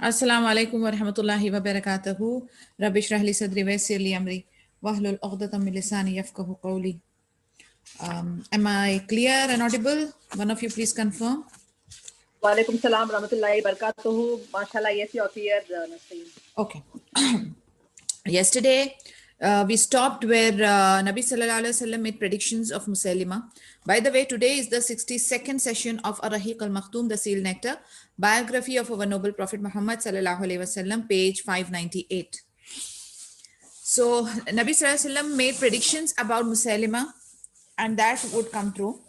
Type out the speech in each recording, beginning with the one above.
अस्सलाम वालेकुम वरहमतुल्लाहि वबरकातुहू। रब्बि इश्रह ली सदरी वयस्सिर ली अमरी वहलुल उक़दतम मिन लिसानी यफ़क़हू क़ौली। Am I clear and audible? One of you please confirm. वालेकुम सलाम रहमतुल्लाहि बरकातुहू। माशाल्लाह, yes, you're clear, Nasreen. Okay. Yesterday, we stopped where Nabi Sallallahu Alaihi Wasallam made predictions of Musaylima. By the way, today is the 62nd session of Ar-Rahiq al-Makhtoom, the Seal Nectar, biography of our noble Prophet Muhammad Sallallahu Alaihi Wasallam, page 598. So, Nabi Sallallahu Alaihi Wasallam made predictions about Musaylima, and that would come true.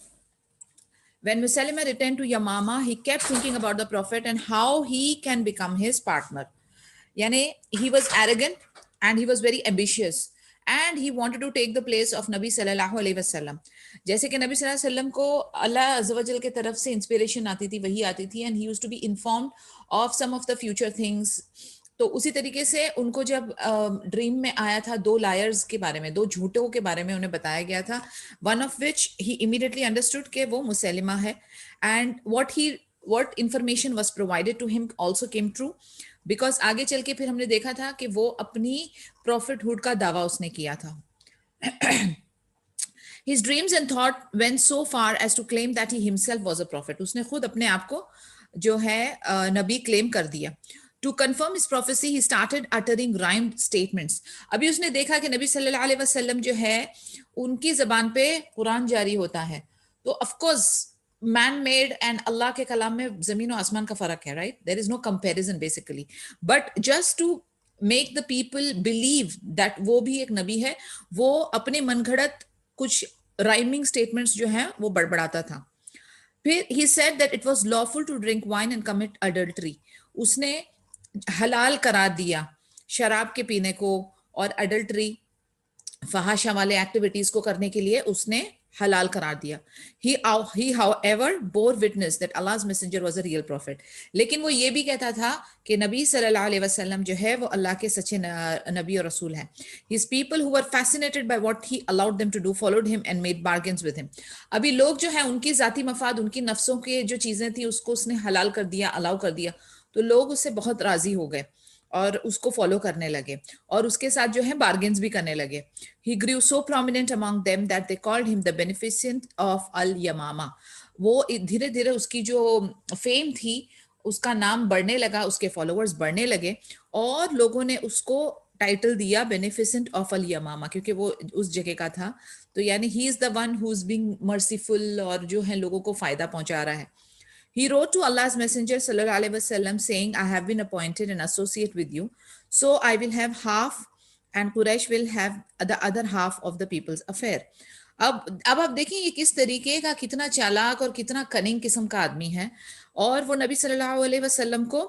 When Musaylima returned to Yamama, he kept thinking about the Prophet and how he can become his partner. Yani, he was arrogant and he was very ambitious and he wanted to take the place of Nabi sallallahu alaihi wasallam. जैसे कि नबी सल्लल्लाहु अलैहि वसल्लम को अल्लाह अज़्ज़ व जल के तरफ से इंस्पिरेशन आती थी, वही आती थी, and he used to be informed of some of the future things. तो उसी तरीके से उनको जब ड्रीम में आया था दो लायर्स के बारे में, दो झूठों के बारे में उन्हें बताया गया था, one of which he immediately understood कि वो मुसैलिमा है, and what information was provided to him also came true, because आगे चल के फिर हमने देखा था कि वो अपनी प्रॉफिटहुड का दावा उसने किया था. His dreams and thought went so far as to claim that he himself was a prophet. उसने खुद अपने आप को जो है नबी क्लेम कर दिया. To confirm his prophecy, he started uttering rhymed statements. अभी उसने देखा कि नबी सल्लल्लाहु अलैहि वसल्लम जो है उनकी जबान पे कुरान जारी होता है, तो of course man made and अल्लाह के कलाम में जमीन और आसमान का फर्क है, right? There is no comparison basically, but just to make the people believe that वो भी एक नबी है, वो अपने मनगढ़ंत कुछ राइमिंग स्टेटमेंट्स जो हैं वो बड़बड़ाता था. फिर he said that it was lawful to drink wine and commit adultery. उसने हलाल करार दिया शराब के पीने को और अडल्ट्री, फहाशा वाले एक्टिविटीज को करने के लिए उसने हलाल करार दिया. He however bore witness that Allah's messenger was a real prophet. लेकिन वो ये भी कहता था कि नबी सल्लल्लाहु अलैहि वसल्लम जो है वो अल्लाह के सच्चे नबी और रसूल हैं. His people who were fascinated by what he allowed them to do followed him and made bargains with him. अभी लोग जो है उनकी जाती मफाद, उनकी नफ्सों के जो चीजें थी उसको उसने हलाल कर दिया, अलाउ कर दिया, तो लोग उससे बहुत राजी हो गए और उसको फॉलो करने लगे और उसके साथ जो है बार्गेन्स भी करने लगे. He grew so prominent among them that they called him the beneficent of al-Yamama. वो धीरे धीरे उसकी जो फेम थी उसका नाम बढ़ने लगा, उसके फॉलोअर्स बढ़ने लगे और लोगों ने उसको टाइटल दिया बेनिफिसेंट ऑफ अल यमामा, क्योंकि वो उस जगह का था. तो यानी he is the one who is being merciful और जो है लोगों को फायदा पहुंचा रहा है. He wrote to Allah's Messenger sallallahu alaihi wasallam saying, I have been appointed an associate with you, so I will have half and Quraysh will have the other half of the people's affair. अब आप देखिए ये किस तरीके का, कितना चालाक और कितना कनिंग किस्म का आदमी है. और वो नबी सल्लल्लाहु अलैहि वसल्लम को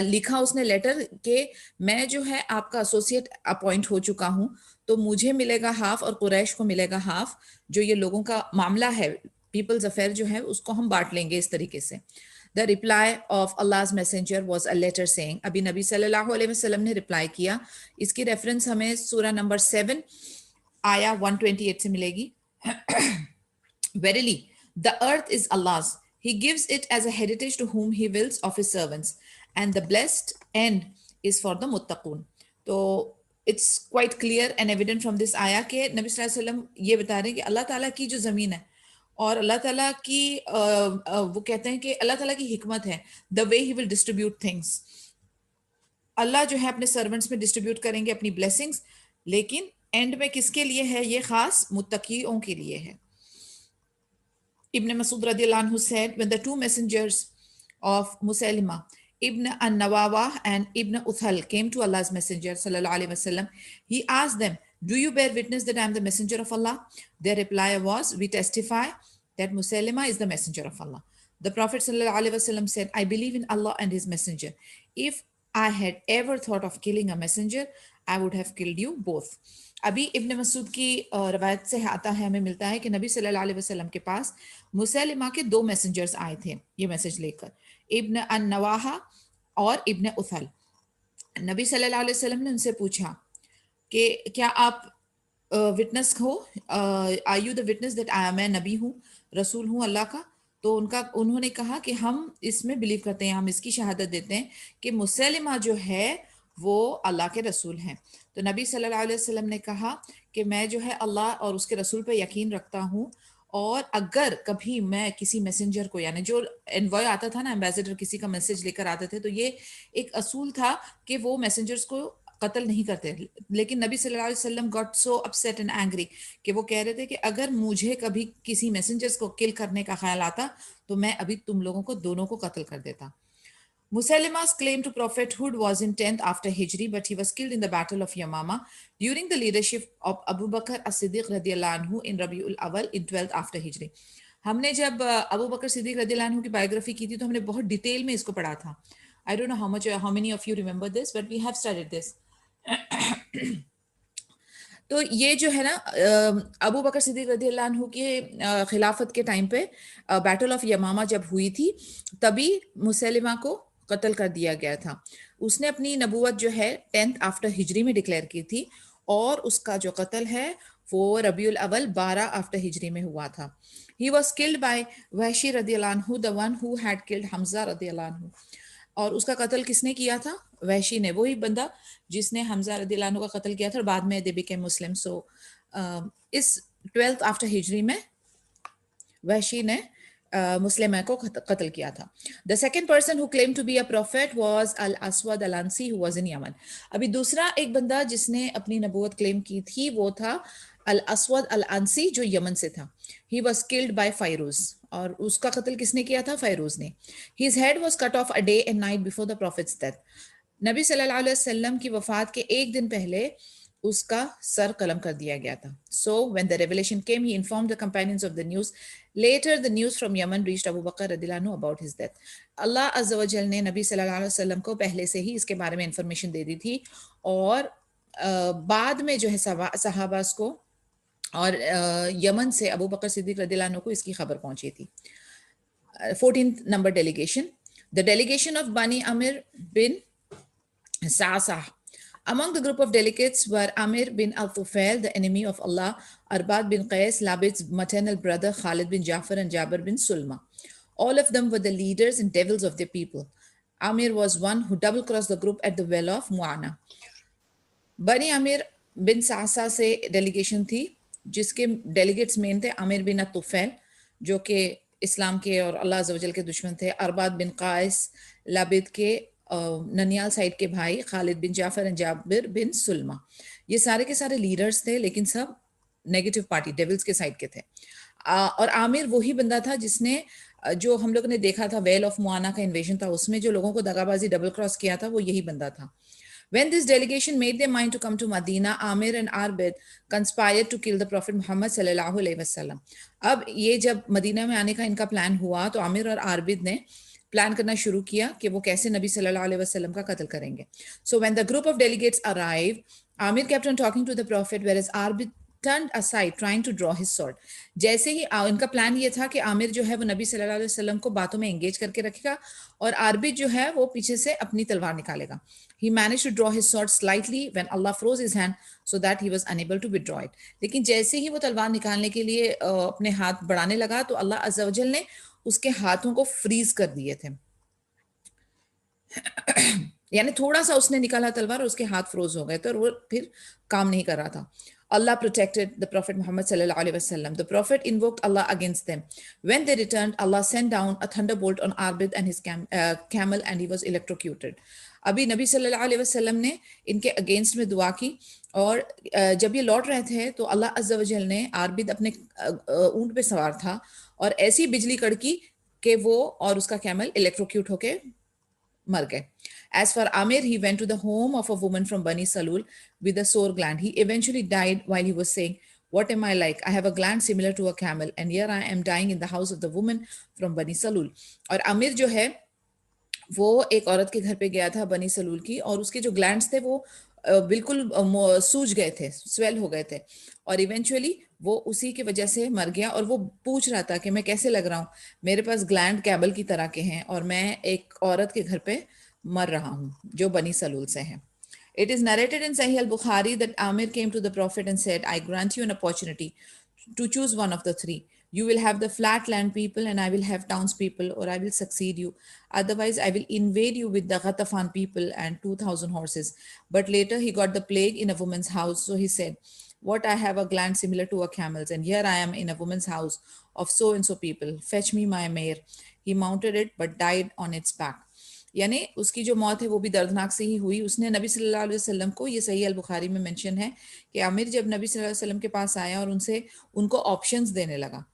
लिखा उसने लेटर के मैं जो है आपका एसोसिएट अपॉइंट हो चुका हूं, तो मुझे मिलेगा हाफ और कुरैश को मिलेगा हाफ. जो ये लोगों का मामला है, पीपल्स अफेयर जो है उसको हम बांट लेंगे इस तरीके से. द रिप्लाई ऑफ अल्लाह's messenger was a letter saying. अभी नबी सल्लल्लाहु अलैहि वसल्लम ने रिप्लाई किया. इसकी रेफरेंस हमें सूरा नंबर 7 आया 128 से मिलेगी. Verily, the earth is Allah's. He gives it as a heritage to whom He wills of His servants, and the blessed end is for the muttaqun. तो it's quite clear and evident from this ayah के नबी सल्लल्लाहु अलैहि वसल्लम ये बता रहे हैं कि अल्लाह ताला की जो ज़मीन है और अल्लाह ताला की वो कहते हैं कि अल्लाह ताला की हिकमत है, the way he will distribute things. अल्लाह जो है अपने सर्वेंट्स में डिस्ट्रीब्यूट करेंगे अपनी ब्लेसिंग्स, लेकिन एंड में किसके लिए है? ये खास मुत्तकीओं के लिए है. Ibn Masud radiallahu anhu said, when the two messengers of Musaylima, Ibn an-Nawawa and Ibn Uthal, came to Allah's messenger sallallahu alaihi wasallam, he asked them, do you bear witness that I am the messenger of Allah? Their reply was, we testify that Musaylima is the messenger of Allah. The Prophet sallallahu alaihi wasallam said, I believe in Allah and his messenger. If I had ever thought of killing a messenger, I would have killed you both. अभी इब्न मसूद की रवायत से आता है, हमें मिलता है कि नबी सल्लल्लाहु अलैहि वसल्लम के पास मुसैलिमा के दो मैसेंजर्स आए थे ये मैसेज लेकर, इब्न अन-नवाहा और इब्न उथल. नबी सल्लल्लाहु अलैहि वसल्लम ने उनसे पूछा कि क्या आप विटनेस हो, are you the witness that मैं नबी हूँ, रसूल हूँ अल्लाह का? तो उन्होंने कहा कि हम इसमें बिलीव करते हैं, हम इसकी शहादत देते हैं कि मुसैलिमा जो है वो अल्लाह के रसूल हैं। तो नबी सल्लल्लाहु अलैहि वसल्लम ने कहा कि मैं जो है अल्लाह और उसके रसूल पे यकीन रखता हूँ, और अगर कभी मैं किसी मैसेंजर को, यानी जो एनवॉय आता था ना, एम्बेसडर किसी का मैसेज लेकर आते थे, तो ये एक असूल था कि वो मैसेंजर्स को कत्ल नहीं करते। लेकिन नबी सल्लल्लाहु अलैहि वसल्लम got so upset and angry कि वो कह रहे थे कि अगर मुझे कभी किसी मैसेंजर्स को किल करने का ख्याल आता तो मैं अभी तुम लोगों को दोनों को कत्ल कर देता। Musaylama's claim to prophethood was in 10th after Hijri, but he was killed in the Battle of Yamama during the leadership of Abu Bakr as-Siddiq radiyallahu anhu in Rabiul Awal in 12th after Hijri. हमने जब अबू बकर सिद्दीक रदियल्लाहु अन्हु की biography की थी तो हमने बहुत डिटेल में इसको पढ़ा था। I don't know how many of you remember this, but we have studied this. तो ये जो है ना अबू बकर सिद्दीक रदियल्लाहु अन्हु के खिलाफत के टाइम पे बैटल ऑफ यमामा जब हुई थी, तभी मुसैलिमा को कत्ल कर दिया गया था। उसने अपनी नबूवत जो है 10th आफ्टर हिजरी में डिक्लेयर की थी, और उसका जो कत्ल है वो रबीउल अव्वल 12 आफ्टर हिजरी में हुआ था। ही वॉज किल्ड बाय वहशी रदियल्लाहु अन्हु, the one who had killed Hamza रदियल्लाहु अन्हु। और उसका कत्ल किसने किया था? वहशी ने, वही बंदा जिसने हमजा रदियल्लाहु अन्हु का कत्ल किया था और बाद में दे बिकेम मुस्लिम। सो इस 12th आफ्टर हिजरी में वहशी ने मुस्लिम को कत्ल किया था। The second person who claim to be a prophet was al Aswad al Ansi who was in Yemen. अभी दूसरा एक बंदा जिसने अपनी नबूवत क्लेम की थी वो था अल असवद अल अंसी, जो यमन से था। ही वॉज किल्ड बाय फायरूज, और उसका कत्ल किसने किया था? फायरूज ने। His head was cut of a day and night before the profits death. नबी सल्लल्लाहु अलैहि वसल्लम की वफात के एक दिन पहले उसका सर कलम कर दिया गया था। So when the revelation came, he informed the companions of the news. Later, the news from Yemen reached Abu Bakr radhiyallahu anhu about his death. अल्लाह अज़्ज़ा व जल ने नबी सल्लल्लाहु अलैहि वसल्लम को पहले से ही इसके बारे में इंफॉर्मेशन दे दी थी, और बाद में जो है सहाबास को और यमन से अबू बकर सिद्दीक रदियल्लाहु अन्हु को इसकी खबर पहुंची थी। 14th number delegation. The delegation of Bani Amir bin Sa'sah. Among the group of delegates were Amir bin al-Tufail, the enemy of Allah, Arbad bin Qais, Labid's maternal brother, Khalid bin Jafar, and Jabir bin Sulma. All of them were the leaders and devils of their people. Amir was one who double-crossed the group at the well of Mu'ana. Bani Amir bin Sa'sa से delegation थी, जिसके delegates main थे आमिर बिन तुफैल, जो कि इस्लाम के और अल्लाह अज़्ज़ा वजल के दुश्मन थे, अरबाद बिन कायस, लाबिद के ननियाल साइड के भाई, खालिद बिन जाफर एंड जाबिर बिन सुलमा। ये सारे के सारे लीडर्स थे, लेकिन सब नेगेटिव पार्टी, डेविल्स के साइड के थे। और आमिर वही बंदा था जिसने, जो हम लोग ने देखा था वेल ऑफ मुआना का इन्वेजन था, उसमें जो लोगों को दगाबाजी डबल क्रॉस किया था वो यही बंदा था। When this delegation made their mind to come to Medina, Amir and Arbid conspired to kill the Prophet Muhammad sallallahu alaihi wasallam. अब ये जब मदीना में आने का इनका प्लान हुआ तो आमिर और आर्बिद ने प्लान करना शुरू किया कि वो कैसे नबी सल्लल्लाहु अलैहि वसल्लम का कत्ल करेंगे। So when the group of delegates arrived, Amir kept on talking to the Prophet, whereas Arbid turned aside trying to draw his sword. जैसे ही इनका प्लान ये था कि आमिर जो है वो नबी सल्लल्लाहु अलैहि वसल्लम को बातों में एंगेज करके रखेगा और आर्बिद जो है वो पीछे से अपनी तलवार निकालेगा। He managed to draw his sword slightly when Allah froze his hand so that he was unable to withdraw it. लेकिन जैसे ही वो तलवार निकालने के लिए अपने हाथ बढ़ाने लगा तो अल्लाह अज़्ज़ा वजल ने उसके हाथों को फ्रीज कर दिए थे। यानी थोड़ा सा उसने निकाला तलवार और उसके हाथ फ्रोज हो गए थे और वो फिर काम नहीं कर रहा था। Allah protected the Prophet Muhammad sallallahu alaihi wasallam. The Prophet invoked Allah against them. When they returned, Allah sent down a thunderbolt on Arbid and his camel, and he was electrocuted. अभी नबी सल्लल्लाहु अलैहि वसल्लम ने इनके against में दुआ की, और जब ये लौट रहे थे तो अल्लाह अज़्ज़ा वजल ने, आर्बिद अपने ऊंट पे सवार था और ऐसी बिजली कड़की कि वो और उसका कैमल इलेक्ट्रोक्यूट होके मर गए। As for Amir, he went to the home of a woman from Bani Salul with a sore gland. He eventually died while he was saying, "What am I like? I have a gland similar to a camel, and here I am dying in the house of the woman from Bani Salul." और आमिर जो है वो एक औरत के घर पे गया था बनी सलूल की, और उसके जो ग्लैंड्स थे वो बिल्कुल सूज गए थे, स्वेल हो गए थे, और इवेंचुअली वो उसी की वजह से मर गया। और वो पूछ रहा था कि मैं कैसे लग रहा हूँ, मेरे पास ग्लैंड कैबल की तरह के हैं और मैं एक औरत के घर पे मर रहा हूँ जो बनी सलूल से है। It is narrated in Sahih al-Bukhari that Amir came to the Prophet and said, "I grant you an opportunity to choose one of the three. You will have the flat land people and I will have townspeople, or I will succeed you. Otherwise, I will invade you with the Ghatafan people and 2,000 horses. But later he got the plague in a woman's house. So he said, what, I have a gland similar to a camel's, and here I am in a woman's house of so and so people. Fetch me my mare. He mounted it but died on its back. यानी उसकी जो मौत है वो भी दर्दनाक से ही हुई. उसने नबी सल्लल्लाहु अलैहि वसल्लम को, ये सही अल बुखारी में मेंशन है कि आमिर जब नबी सल्लल्लाहु अलैहि वसल्लम के पास आया और उनसे उनको ऑप्शंस देने लगा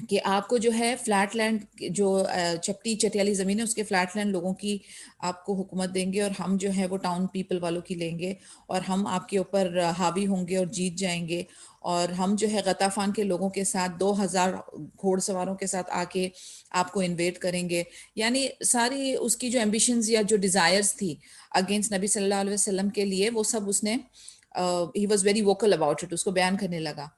कि आपको जो है फ्लैट लैंड, जो चपटी चटियाली ज़मीन है उसके फ्लैट लैंड लोगों की आपको हुकूमत देंगे, और हम जो है वो टाउन पीपल वालों की लेंगे, और हम आपके ऊपर हावी होंगे और जीत जाएंगे, और हम जो है गताफान के लोगों के साथ 2,000 घोड़सवारों के साथ आके आपको इन्वेट करेंगे. यानी सारी उसकी जो एम्बिशंस या जो डिज़ायर्स थी अगेंस्ट नबी सल्लल्लाहु अलैहि वसल्लम के लिए, वो सब उसने he was very vocal about it, उसको बयान करने लगा.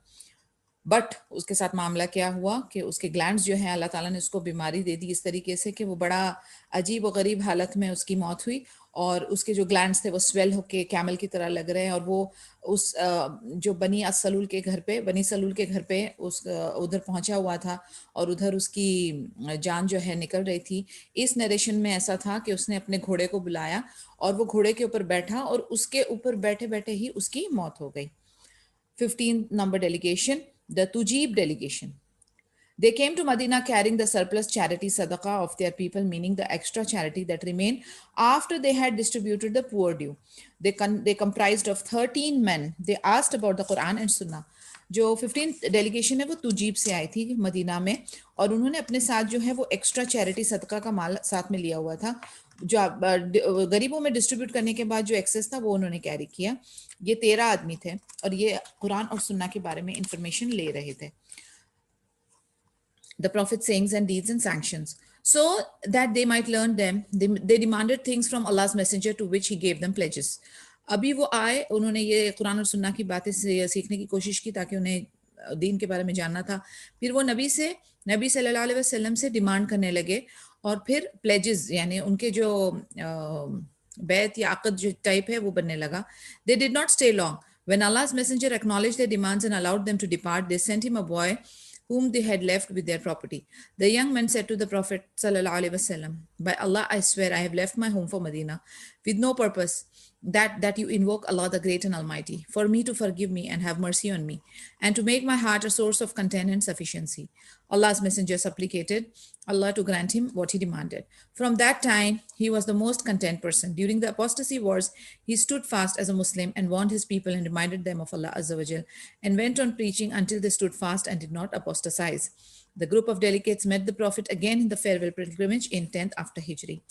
बट उसके साथ मामला क्या हुआ कि उसके ग्लैंड्स जो है अल्लाह ताला ने उसको बीमारी दे दी इस तरीके से कि वो बड़ा अजीब और गरीब हालत में उसकी मौत हुई, और उसके जो ग्लैंड्स थे वो स्वेल होके कैमल की तरह लग रहे हैं, और वो उस जो बनी सलूल के घर पे, बनी सलूल के घर पे उस उधर पहुंचा हुआ था, और उधर उसकी जान जो है निकल रही थी. इस नरेशन में ऐसा था कि उसने अपने घोड़े को बुलाया और वो घोड़े के ऊपर बैठा, और उसके ऊपर बैठे बैठे ही उसकी मौत हो गई. 15th number delegation, the Tujib delegation. They came to Medina carrying the surplus charity sadaqah of their people, meaning the extra charity that remained after they had distributed the poor due. They comprised of 13 men. They asked about the Quran and Sunnah. जो 15th delegation है वो तुजीब से आई थी Medina में, और उन्होंने अपने साथ जो है वो एक्स्ट्रा चैरिटी सदका का माल साथ में लिया हुआ था, जो गरीबों में डिस्ट्रीब्यूट करने के बाद जो एक्सेस था वो उन्होंने कैरी किया. ये 13 आदमी थे और ये कुरान और सुन्ना के बारे में इंफॉर्मेशन ले रहे थे. The Prophet's sayings and deeds and sanctions. So that they might learn them, they demanded things from Allah's messenger to which he gave them pledges. अभी वो आए, उन्होंने ये कुरान और सुन्ना की बातें सीखने की कोशिश की ताकि उन्हें दीन के बारे में जानना था. फिर वो नबी सल्लल्लाहु अलैहि वसल्लम से डिमांड करने लगे, और फिर प्लेजेस यानी उनके जो बैत या अक़द जो टाइप है वो बनने लगा. They did not stay long. When Allah's messenger acknowledged their demands and allowed them to depart, they sent him a boy whom they had left with their property. The young man said to the Prophet sallallahu alaihi wasallam, "By Allah, I swear I have left my home for Medina with no purpose that you invoke Allah the Great and Almighty for me to forgive me and have mercy on me, and to make my heart a source of content and sufficiency." Allah's messenger supplicated Allah to grant him what he demanded. From that time, he was the most content person. During the apostasy wars, he stood fast as a Muslim and warned his people and reminded them of Allah Azza wa Jal, and went on preaching until they stood fast and did not apostatize. The group of delegates met the Prophet again in the farewell pilgrimage in 10th after Hijri.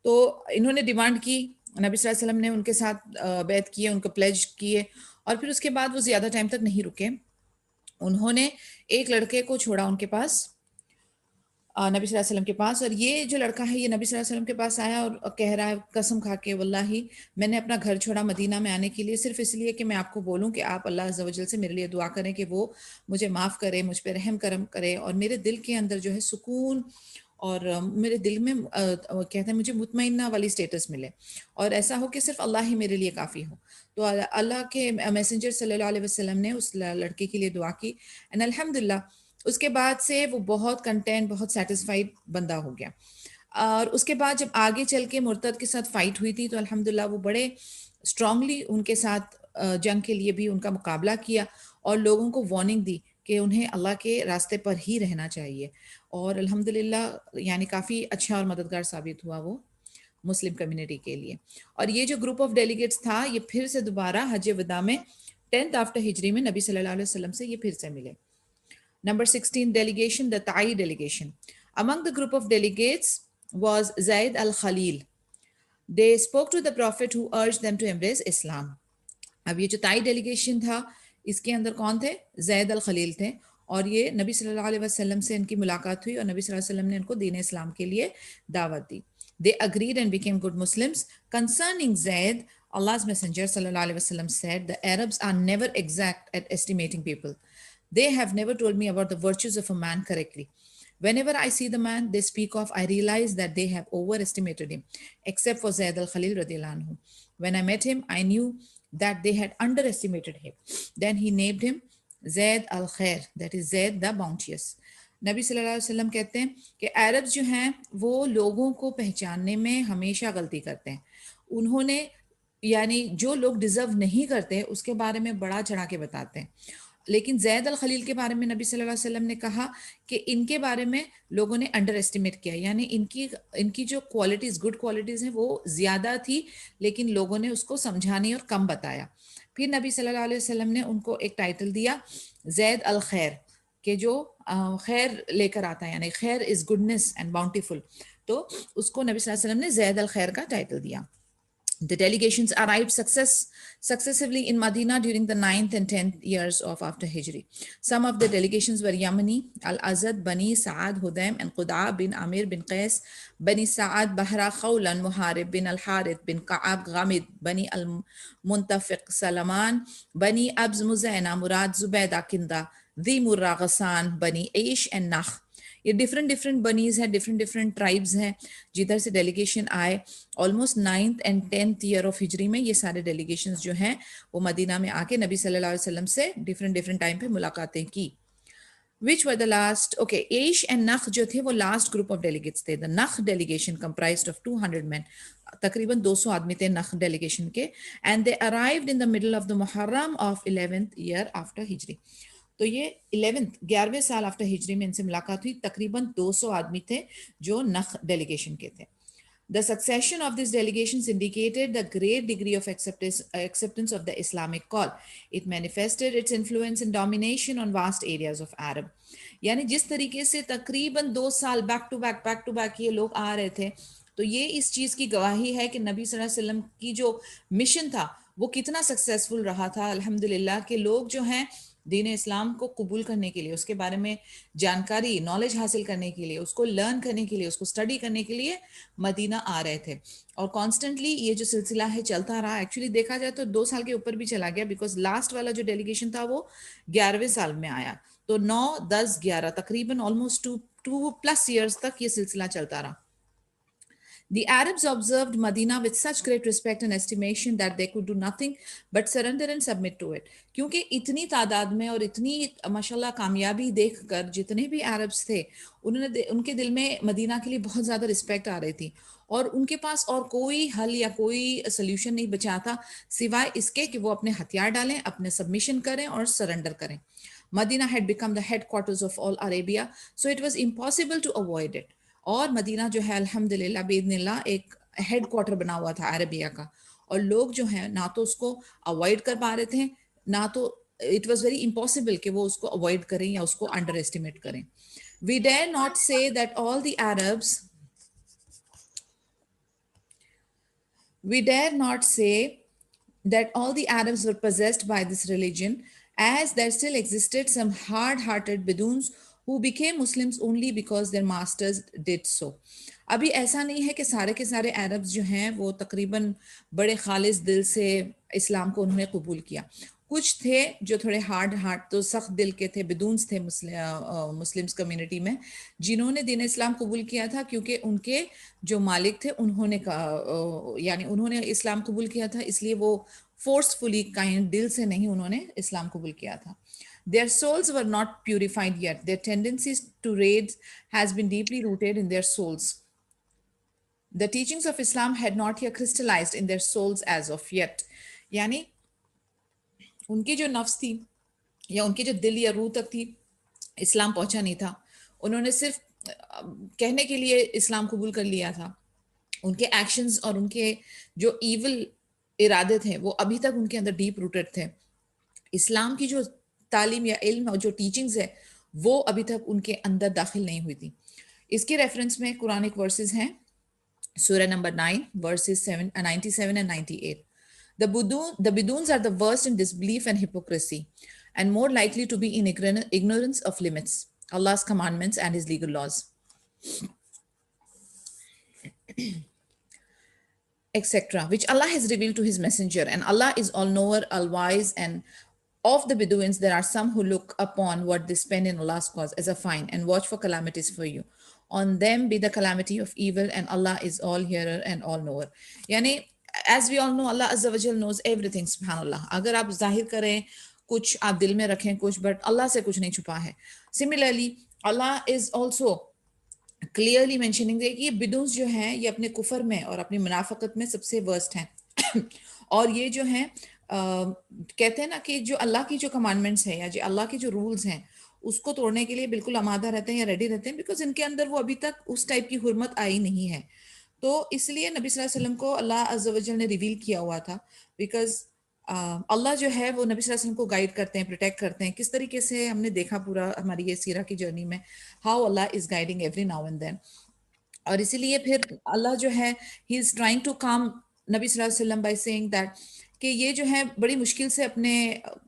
तो इन्होंने demand की, नबी सल्लल्लाहु अलैहि वसल्लम ने उनके साथ बैत किए, उनको प्लेज किए, और फिर उसके बाद वो ज़्यादा टाइम तक नहीं रुके. उन्होंने एक लड़के को छोड़ा उनके पास, नबी सल्लल्लाहु अलैहि वसल्लम के पास, और ये जो लड़का है ये नबी सल्लल्लाहु अलैहि वसल्लम के पास आया और कह रहा है कसम खा के, वल्लाही मैंने अपना घर छोड़ा मदीना में आने के लिए सिर्फ इसलिए कि मैं आपको बोलूं कि आप अल्लाह अज़्ज़ा वजल से मेरे लिए दुआ करें कि वो मुझे माफ़ करे, मुझ पर रहम करम करे, और मेरे दिल के अंदर जो है सुकून और मेरे दिल में कहते हैं मुझे मुतमइन्ना वाली स्टेटस मिले, और ऐसा हो कि सिर्फ अल्लाह ही मेरे लिए काफ़ी हो. तो अल्लाह के मैसेंजर सल्लल्लाहु अलैहि वसल्लम ने उस लड़के के लिए दुआ की, एंड अल्हम्दुलिल्लाह उसके बाद से वो बहुत कंटेंट, बहुत सेटिस्फाइड बंदा हो गया. और उसके बाद जब आगे चल के मुर्तद के साथ फाइट हुई थी तो अल्हम्दुलिल्लाह वो बड़े स्ट्रांगली उनके साथ जंग के लिए भी उनका मुकाबला किया, और लोगों को वार्निंग दी कि उन्हें अल्लाह के रास्ते पर ही रहना चाहिए, और अल्हम्दुलिल्लाह यानी काफ़ी अच्छा और मददगार साबित हुआ वो मुस्लिम कम्युनिटी के लिए. और ये जो ग्रुप ऑफ डेलीगेट्स था ये फिर से दोबारा हज विदा में 10th आफ्टर हिजरी में नबी सल्लल्लाहु अलैहि वसल्लम से ये फिर से मिले. Number 16 delegation, the Ta'i delegation. Among the group of delegates was Zayd al-Khalil. They spoke to the Prophet who urged them to embrace Islam. अब ये जो ताई डेलीगेशन था इसके अंदर कौन थे? जैद अल खलील थे, और ये नबी सल्लल्लाहु अलैहि वसल्लम से इनकी मुलाकात हुई और नबी सल्लल्लाहु अलैहि वसल्लम ने इनको दीन इस्लाम के लिए दावत दी. They agreed and became good Muslims. Concerning Zayd, Allah's messenger sallallahu alaihi wasallam said, "The Arabs are never exact at estimating people. They have never told me about the virtues of a man correctly. Whenever I see the man they speak of, I realize that they have overestimated him, except for Zayd al-Khalil radiallahu anhu. When I met him, I knew that they had underestimated him." Then he named him ज़ैद अल खैर, that is zaid the बाउंटियस। नबी सल्लल्लाहु अलैहि वसल्लम कहते हैं कि अरब जो हैं वो लोगों को पहचानने में हमेशा गलती करते हैं। उन्होंने यानी जो लोग डिजर्व नहीं करते उसके बारे में बड़ा चढ़ा के बताते हैं, लेकिन जैद अल खलील के बारे में नबी सल्लल्लाहु अलैहि वसल्लम ने कहा कि इनके बारे में लोगों ने अंडर एस्टिमेट किया, यानी इनकी इनकी जो क्वालिटीज़ गुड क्वालिटीज़ हैं वो ज़्यादा थी, लेकिन लोगों ने उसको समझा नहीं और कम बताया। फिर नबी सल्लल्लाहु अलैहि वसल्लम ने उनको एक टाइटल दिया जैद अल खैर, के जो खैर लेकर आता है, यानी खैर इज़ गुडनेस एंड बाउंटीफुल, तो उसको नबी सल्लल्लाहु अलैहि वसल्लम ने जैद अल खैर का टाइटल दिया। The delegations arrived successively in Medina during the 9th and 10th years of after Hijri. Some of the delegations were Yamani, Al-Azad, Bani Sa'ad, Hudaym, and Qudaa bin Amir bin Qais, Bani Sa'ad, Bahra, Khawlan, Muharib bin Al-Harith bin Ka'ab, Ghamid, Bani Al-Muntafiq, Salaman, Bani Abz Muzaina, Murad, Zubayda, Kinda, Dhi Murra, Ghassan, Bani Aish, and Nakh. ये different different बनीज हैं, different different tribes हैं जिधर से delegation आए। Almost 9th and 10th year of हिजरी में ये सारे डेलीगेशंस जो हैं वो मदीना में आके नबी सल्लल्लाहु अलैहि वसल्लम से डिफरेंट डिफरेंट टाइम पे मुलाकातें की। Which were the last? Okay, Aish and Nakh जो थे वो लास्ट ग्रुप ऑफ डेलीगेट्स थे। द नख डेलीगेशन comprised of 200 men, तकरीबन 200 आदमी थे नख डेलीगेशन के, and they arrived in the middle of the मुहर्रम ऑफ 11th ईयर आफ्टर हिजरी। तो ये 11वें साल आफ्टर हिजरी में इनसे मुलाकात हुई। तकरीबन 200 आदमी थे जो नख डेलीगेशन के थे। The succession of these delegations indicated the great degree of acceptance of the Islamic call. It manifested its influence and domination on vast areas of Arab. यानी जिस तरीके से तकरीबन 2 साल बैक टू बैक ये लोग आ रहे थे, तो ये इस चीज की गवाही है कि नबी सल्लल्लाहु अलैहि वसल्लम की जो मिशन था वो कितना सक्सेसफुल रहा था। अल्हम्दुलिल्लाह के लोग जो हैं दीन इस्लाम को कबूल करने के लिए, उसके बारे में जानकारी नॉलेज हासिल करने के लिए, उसको लर्न करने के लिए, उसको स्टडी करने के लिए मदीना आ रहे थे। और कॉन्स्टेंटली ये जो सिलसिला है चलता रहा। एक्चुअली देखा जाए तो 2 साल के ऊपर भी चला गया, बिकॉज लास्ट वाला जो डेलीगेशन था वो 11वें साल में आया। तो 9, 10, 11 तकरीबन ऑलमोस्ट 2+ years तक ये सिलसिला चलता रहा। The Arabs observed Medina with such great respect and estimation that they could do nothing but surrender and submit to it. क्योंकि इतनी तादाद में और इतनी माशाल्लाह कामयाबी देखकर जितने भी अरब्स थे उनके दिल में मदीना के लिए बहुत ज़्यादा रिस्पेक्ट आ रही थी, और उनके पास और कोई हल या कोई सोल्यूशन नहीं बचा था सिवाय इसके कि वो अपने हथियार डालें, अपने सबमिशन करें और सरेंडर करें। Medina had become the headquarters of all Arabia, so it was impossible to avoid it. और मदीना जो है अल्हम्दुलिल्लाह बेइज़्निल्लाह एक हेड क्वार्टर बना हुआ था अरबिया का, और लोग जो हैं ना तो उसको अवॉइड कर पा रहे थे, ना तो इट वाज वेरी इम्पॉसिबल कि वो उसको अवॉइड करें या उसको अंडर एस्टिमेट करें। We dare not say that all the Arabs We dare not say that all the Arabs were possessed by this religion, as there still existed some hard-hearted Bedoons who became Muslims only because their masters did so. अभी ऐसा नहीं है कि सारे के सारे Arabs जो हैं वो तकरीबन बड़े खालिस दिल से इस्लाम को उन्होंने कबूल किया। कुछ थे जो थोड़े हार्ट तो सख्त दिल के थे, बिदून्स थे मुस्लिम्स कम्युनिटी में, जिन्होंने दीन इस्लाम कबूल किया था क्योंकि उनके जो मालिक थे उन्होंने यानी उन्होंने इस्लाम कबूल किया था, इसलिए वो फोर्सफुली काइंड दिल से नहीं उन्होंने इस्लाम कबूल किया था। Their souls were not purified yet. Their tendencies to raids has been deeply rooted in their souls. The teachings of Islam had not yet crystallized in their souls as of yet. यानी उनकी जो नफ्स थी या उनके जो दिल या रूह तक थी इस्लाम पहुंचा नहीं था। उन्होंने सिर्फ कहने के लिए इस्लाम कबूल कर लिया था। उनके एक्शंस और उनके जो इविल इरादे थे वो अभी तक उनके अंदर डीप रूटेड थे। इस्लाम की जो तालीम या इल्म और जो टीचिंग्स है वो अभी तक उनके अंदर दाखिल नहीं हुई थी। इसके रेफरेंस में कुरानिक वर्सेस हैं, सूरह number 9 versus 97 and 98. The Biduns are the worst in disbelief and hypocrisy, and more likely to be in ignorance of limits, Allah's commandments and His legal laws, etc., which Allah has revealed to His messenger. And Allah is all-knower, all-wise, and of the Bedouins, there are some who look upon what they spend in Allah's cause as a fine and watch for calamities for you. On them be the calamity of evil, and Allah is all-hearer and all-knower. Yani, as we all know, Allah Azza wa Jal knows everything, subhanallah. अगर आप जाहिर करें कुछ आप दिल में रखें कुछ, बट अल्लाह से कुछ नहीं छुपा है. Similarly Allah is also clearly mentioning कि ये बिदुन्स जो हैं ये अपने कुफर में और अपनी मुनाफकत में सबसे वर्स्ट हैं. और ये जो हैं कहते हैं ना कि जो अल्लाह की जो कमांडमेंट्स है या जो अल्लाह के जो रूल्स हैं उसको तोड़ने के लिए बिल्कुल आमादा रहते हैं या रेडी रहते हैं, बिकॉज इनके अंदर वो अभी तक उस टाइप की हुर्मत आई नहीं है. तो इसलिए नबी सल्लल्लाहु अलैहि वसल्लम को अल्लाह अज़्ज़ा वजल ने रिवील किया हुआ था, बिकॉज अल्लाह जो है वो नबी सल्लल्लाहु अलैहि वसल्लम को गाइड करते हैं, प्रोटेक्ट करते हैं. किस तरीके से हमने देखा पूरा हमारी ये सीरा की जर्नी में, how Allah is guiding every now and then. और इसीलिए फिर अल्लाह जो है ही इज ट्राइंग टू काम नबी सल्लल्लाहु अलैहि वसल्लम बाय सेइंग दैट कि ये जो है बड़ी मुश्किल से अपने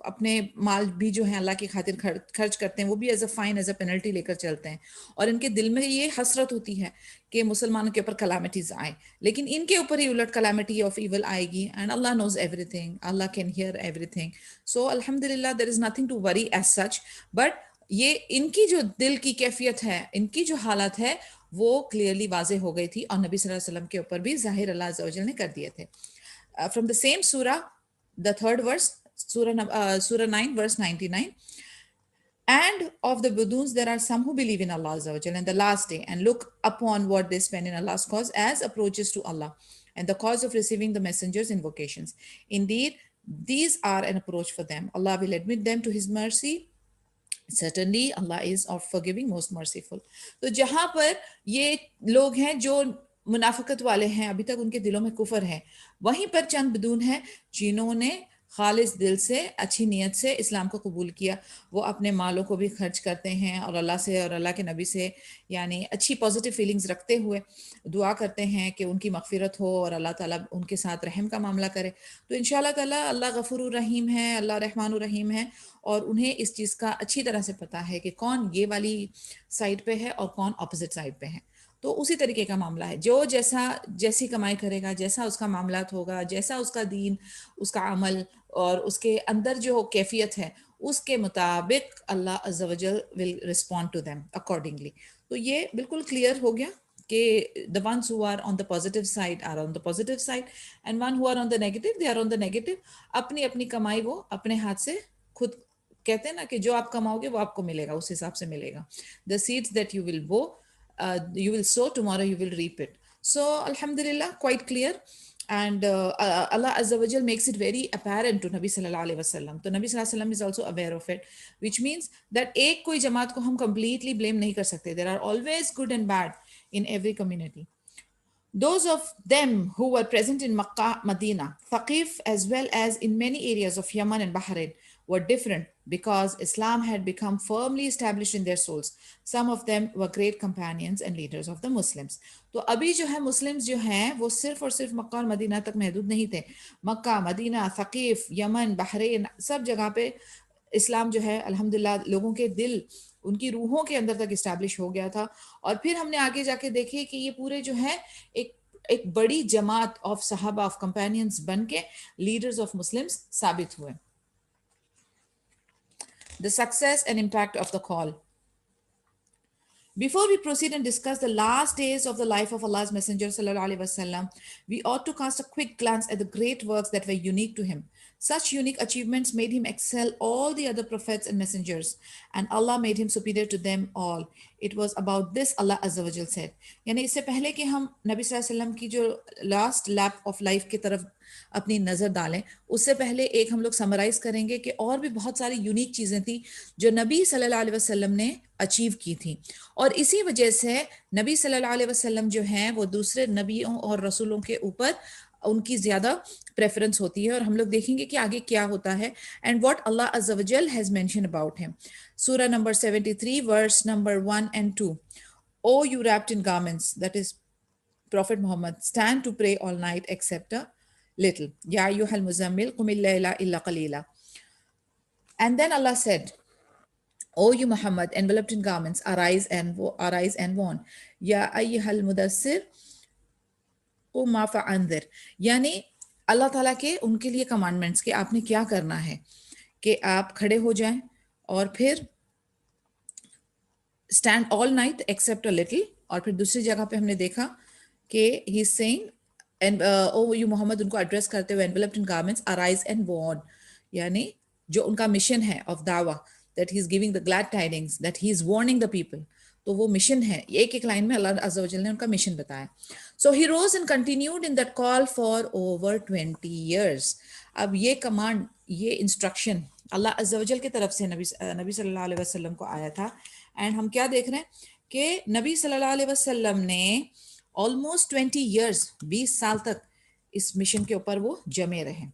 अपने माल भी जो है अल्लाह की खातिर खर्च करते हैं, वो भी as a fine as a penalty लेकर चलते हैं. और इनके दिल में ये हसरत होती है कि मुसलमानों के ऊपर कलामिटीज आए, लेकिन इनके ऊपर ही उलट कलामिटी ऑफ इवल आएगी. एंड अल्लाह नोज एवरीथिंग, अल्लाह कैन हियर एवरीथिंग. सो अल्हम्दुलिल्लाह there is nothing to worry as such. But ये इनकी जो दिल की कैफियत है, इनकी जो हालत है, वो क्लियरली वाजे हो गई थी और नबी सल्लल्लाहु अलैहि वसल्लम के ऊपर भी जाहिर अल्लाह अज़्ज़ा वजल ने कर दिए थे. From the same surah, the third verse, surah 9 verse 99, and of the buduns there are some who believe in Allah Azza wa Jalla and the last day and look upon what they spend in Allah's cause as approaches to Allah and the cause of receiving the messenger's invocations. Indeed, these are an approach for them. Allah will admit them to his mercy. Certainly Allah is of forgiving, most merciful. तो जहां पर ये लोग हैं जो मुनाफिकत वाले हैं, अभी तक उनके दिलों में कुफर है, वहीं पर चंद बदून हैं जिन्होंने खालिस दिल से अच्छी नीयत से इस्लाम को कबूल किया. वो अपने मालों को भी खर्च करते हैं और अल्लाह से और अल्लाह के नबी से यानी अच्छी पॉजिटिव फीलिंग्स रखते हुए दुआ करते हैं कि उनकी मगफिरत हो और अल्लाह ताला उनके साथ रहम का मामला करे. तो इंशाल्लाह ताला अल्लाह गफूर रहीम है, अल्लाह रहमान रहीम है, और उन्हें इस चीज़ का अच्छी तरह से पता है कि कौन ये वाली साइड पे है और कौन ऑपोजिट साइड पे है. तो उसी तरीके का मामला है, जो जैसा जैसी कमाई करेगा, जैसा उसका मामलात होगा, जैसा उसका दीन, उसका अमल और उसके अंदर जो कैफियत है, उसके मुताबिक अल्लाह अज़्ज़ा वजल will respond to them accordingly. तो ये बिल्कुल क्लियर हो गया कि the ones who are on the positive side are on the positive side and one who are on the negative they are on the negative. अपनी अपनी कमाई वो अपने हाथ से खुद, कहते हैं ना कि जो आप कमाओगे वो आपको मिलेगा, उस हिसाब से मिलेगा. The seeds that you will you will sow, tomorrow you will reap it. So alhamdulillah, quite clear. And Allah Azza wa Jal makes it very apparent to Nabi sallallahu alaihi wasallam. तो Nabi sallallahu alaihi wasallam is also aware of it, which means that एक कोई जमात को हम completely blame नहीं कर सकते. There are always good and bad in every community. Those of them who were present in Makkah, Medina, Thaqif, as well as in many areas of Yemen and Bahrain, were different because Islam had become firmly established in their souls. Some of them were great companions and leaders of the Muslims. तो अभी जो है Muslims जो हैं वो सिर्फ और सिर्फ मक्का और मदीना तक महदूद नहीं थे. मक्का, मदीना, थकीफ, यमन, बहरीन, सब जगह पे इस्लाम जो है अल्हम्दुलिल्लाह लोगों के दिल, उनकी रूहों के अंदर तक इस्टेब्लिश हो गया था. और फिर हमने आगे जाके देखे कि ये पूरे जो है एक एक बड़ी जमात ऑफ सहाबा ऑफ कंपेनियंस बन के लीडर्स ऑफ मुस्लिम्स साबित हुए. The success and impact of the call. Before we proceed and discuss the last days of the life of Allah's Messenger sallallahu alaihi wasallam, we ought to cast a quick glance at the great works that were unique to him. Such unique achievements made him excel all the other prophets and messengers, and Allah made him superior to them all. It was about this Allah Azza wa Jal said. यानी इससे पहले कि हम नबी सल्लल्लाहु अलैहि वसल्लम की जो लास्ट लैप ऑफ लाइफ की तरफ अपनी नज़र डालें, उससे पहले एक हम लोग समराइज करेंगे कि और भी बहुत सारी यूनिक चीज़ें थी जो नबी सल्लल्लाहु अलैहि वसल्लम ने अचीव की थी. और इसी वजह से नबी सल्लल्लाहु अलैहि वसल्लम जो हैं वो दूसरे नबियों और रसूलों के ऊपर उनकी ज़्यादा प्रेफरेंस होती है. और हम लोग देखेंगे कि आगे क्या होता है एंड व्हाट अल्लाह अज़्ज़ा व जल हैज़ मेंशन अबाउट हिम. सूरह number 73 verse number 1 and 2. O you wrapped in garments, that is Prophet Muhammad, stand to pray all night except a little. Ya ayyuhal muzammil qumil layla illa qalila. And then Allah said, O you Muhammad, enveloped in garments, arise and warn. Ya ayyuhal mudassir qum ma fa'anzir. यानी अल्लाह ताला के उनके लिए commandments कि आपने क्या करना है कि आप खड़े हो जाएं और फिर stand all night except a little. और फिर दूसरी जगह पे हमने देखा कि he is saying and O you Muhammad, उनको एड्रेस करते हुए enveloped in garments, arise and warn, यानी जो उनका मिशन है ऑफ दावा, that he is giving the glad tidings, that he is warning the people, तो वो मिशन है, एक एक लाइन में अल्लाह अज़्ज़ा वजल ने उनका मिशन बताया. So he rose and continued in that call for over 20 years. अब ये कमांड, ये इंस्ट्रक्शन अल्लाह अज़्ज़ा वजल की तरफ से नबी सल्लल्लाहु अलैहि वसल्लम को आया था. एंड हम क्या देख रहे हैं कि नबी सल्लल्लाहु अलैहि वसल्लम ने ऑलमोस्ट 20 years, 20 साल तक इस मिशन के ऊपर वो जमे रहे.